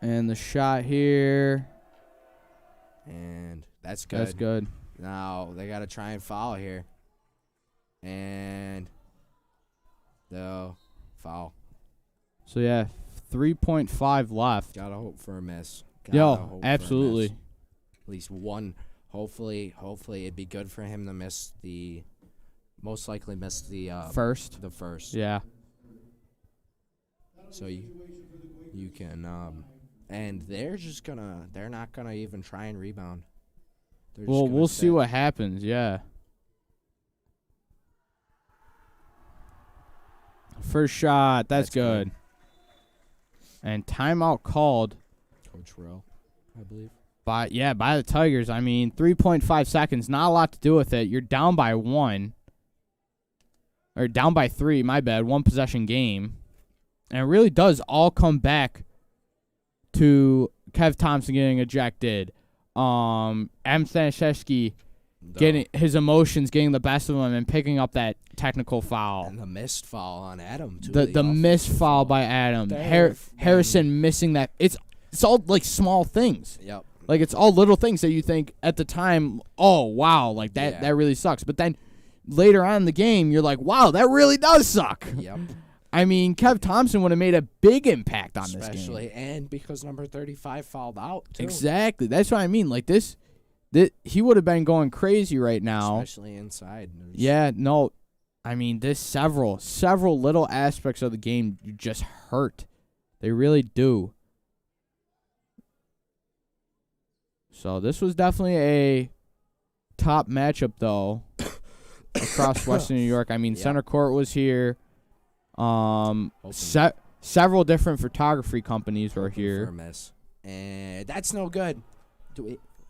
And the shot here. And that's good. That's good. Now they got to try and foul here. And the foul. So, yeah, 3.5 left. Got to hope for a miss. Gotta hope for a miss. Absolutely. At least one. Hopefully it'd be good for him to miss the. Most likely miss the First. The first. Yeah. So you can and they're not gonna even try and rebound. Well, we'll see what happens. Yeah. First shot. That's good. And timeout called. Coach Rowe, I believe. By the Tigers. I mean, 3.5 seconds. Not a lot to do with it. You're down by 1. Or down by 3. My bad. 1 possession game. And it really does all come back to Kev Thompson getting ejected. Adam Stanishevsky getting his emotions getting the best of him and picking up that technical foul. And the missed foul on Adam too. The missed foul by Adam. Harrison missing that. It's all like small things. Yep. Like it's all little things that you think at the time, oh wow, like that really sucks. But then later on in the game, you're like, wow, that really does suck. Yep. I mean, Kev Thompson would have made a big impact on this game. Especially, and because number 35 fouled out, too. Exactly. That's what I mean. Like, this he would have been going crazy right now. Especially inside. Yeah, no. I mean, there's several little aspects of the game you just hurt. They really do. So, this was definitely a top matchup, though, across Western New York. I mean, Center Court was here. Several different photography companies were here. For a miss. And that's no good.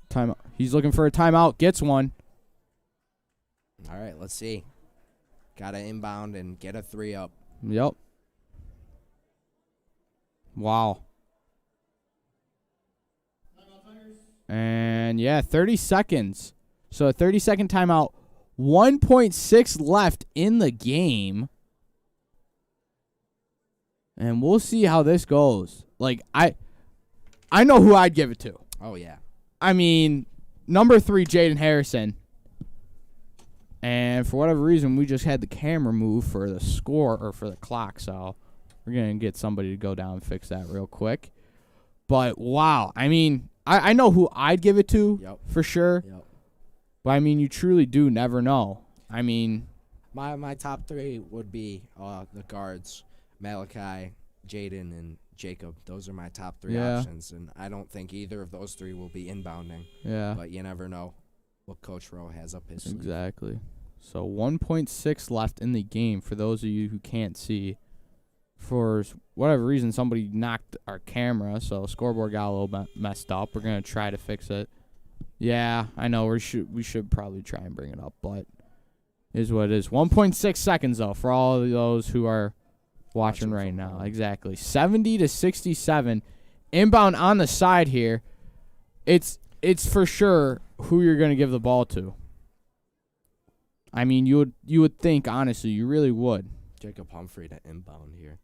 Timeout. He's looking for a timeout. Gets one. All right, let's see. Got to inbound and get a 3 up. Yep. Wow. And 30 seconds. So a 30-second timeout. 1.6 left in the game. And we'll see how this goes. Like, I know who I'd give it to. Oh, yeah. I mean, number 3, Jaden Harrison. And for whatever reason, we just had the camera move for the score or for the clock. So we're going to get somebody to go down and fix that real quick. But, wow. I mean, I know who I'd give it to for sure. Yep. But, I mean, you truly do never know. I mean. My top 3 would be the guards. Malachi, Jaden, and Jacob. Those are my top 3 options, and I don't think either of those 3 will be inbounding. Yeah. But you never know what Coach Rowe has up his sleeve. Exactly. So 1.6 left in the game for those of you who can't see. For whatever reason, somebody knocked our camera, so scoreboard got a little messed up. We're going to try to fix it. Yeah, I know. We should probably try and bring it up, but it is what it is. 1.6 seconds, though, for all of those who are watching right now. Exactly. 70-67. Inbound on the side here. It's for sure who you're going to give the ball to. I mean, you would think, honestly, you really would. Jacob Humphrey to inbound here.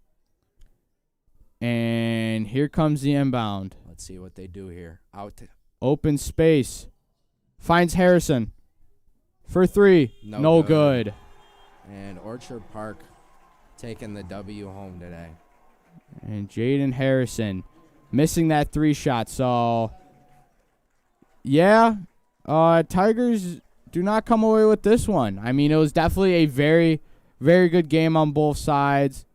And here comes the inbound. Let's see what they do here. Open space. Finds Harrison. For 3. No good. And Orchard Park taking the W home today. And Jaden Harrison missing that 3 shot. So, Tigers do not come away with this one. I mean, it was definitely a very, very good game on both sides.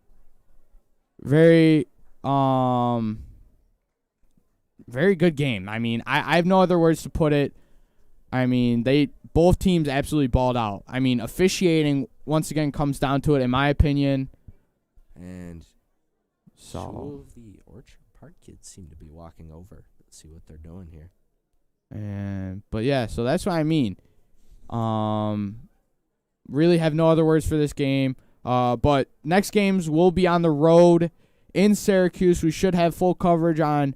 Very good game. I mean, I have no other words to put it. I mean, both teams absolutely balled out. I mean, officiating, once again, comes down to it, in my opinion. And so 2 of the Orchard Park kids seem to be walking over. Let's see what they're doing here. But so that's what I mean. Really have no other words for this game. But next games will be on the road in Syracuse. We should have full coverage on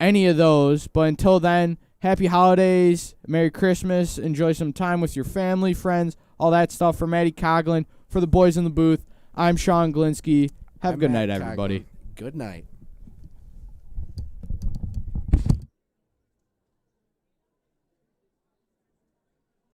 any of those. But until then, happy holidays, Merry Christmas, enjoy some time with your family, friends, all that stuff. For Maddie Coughlin, for the boys in the booth, I'm Sean Glinski. Have a good night, everybody. Good night.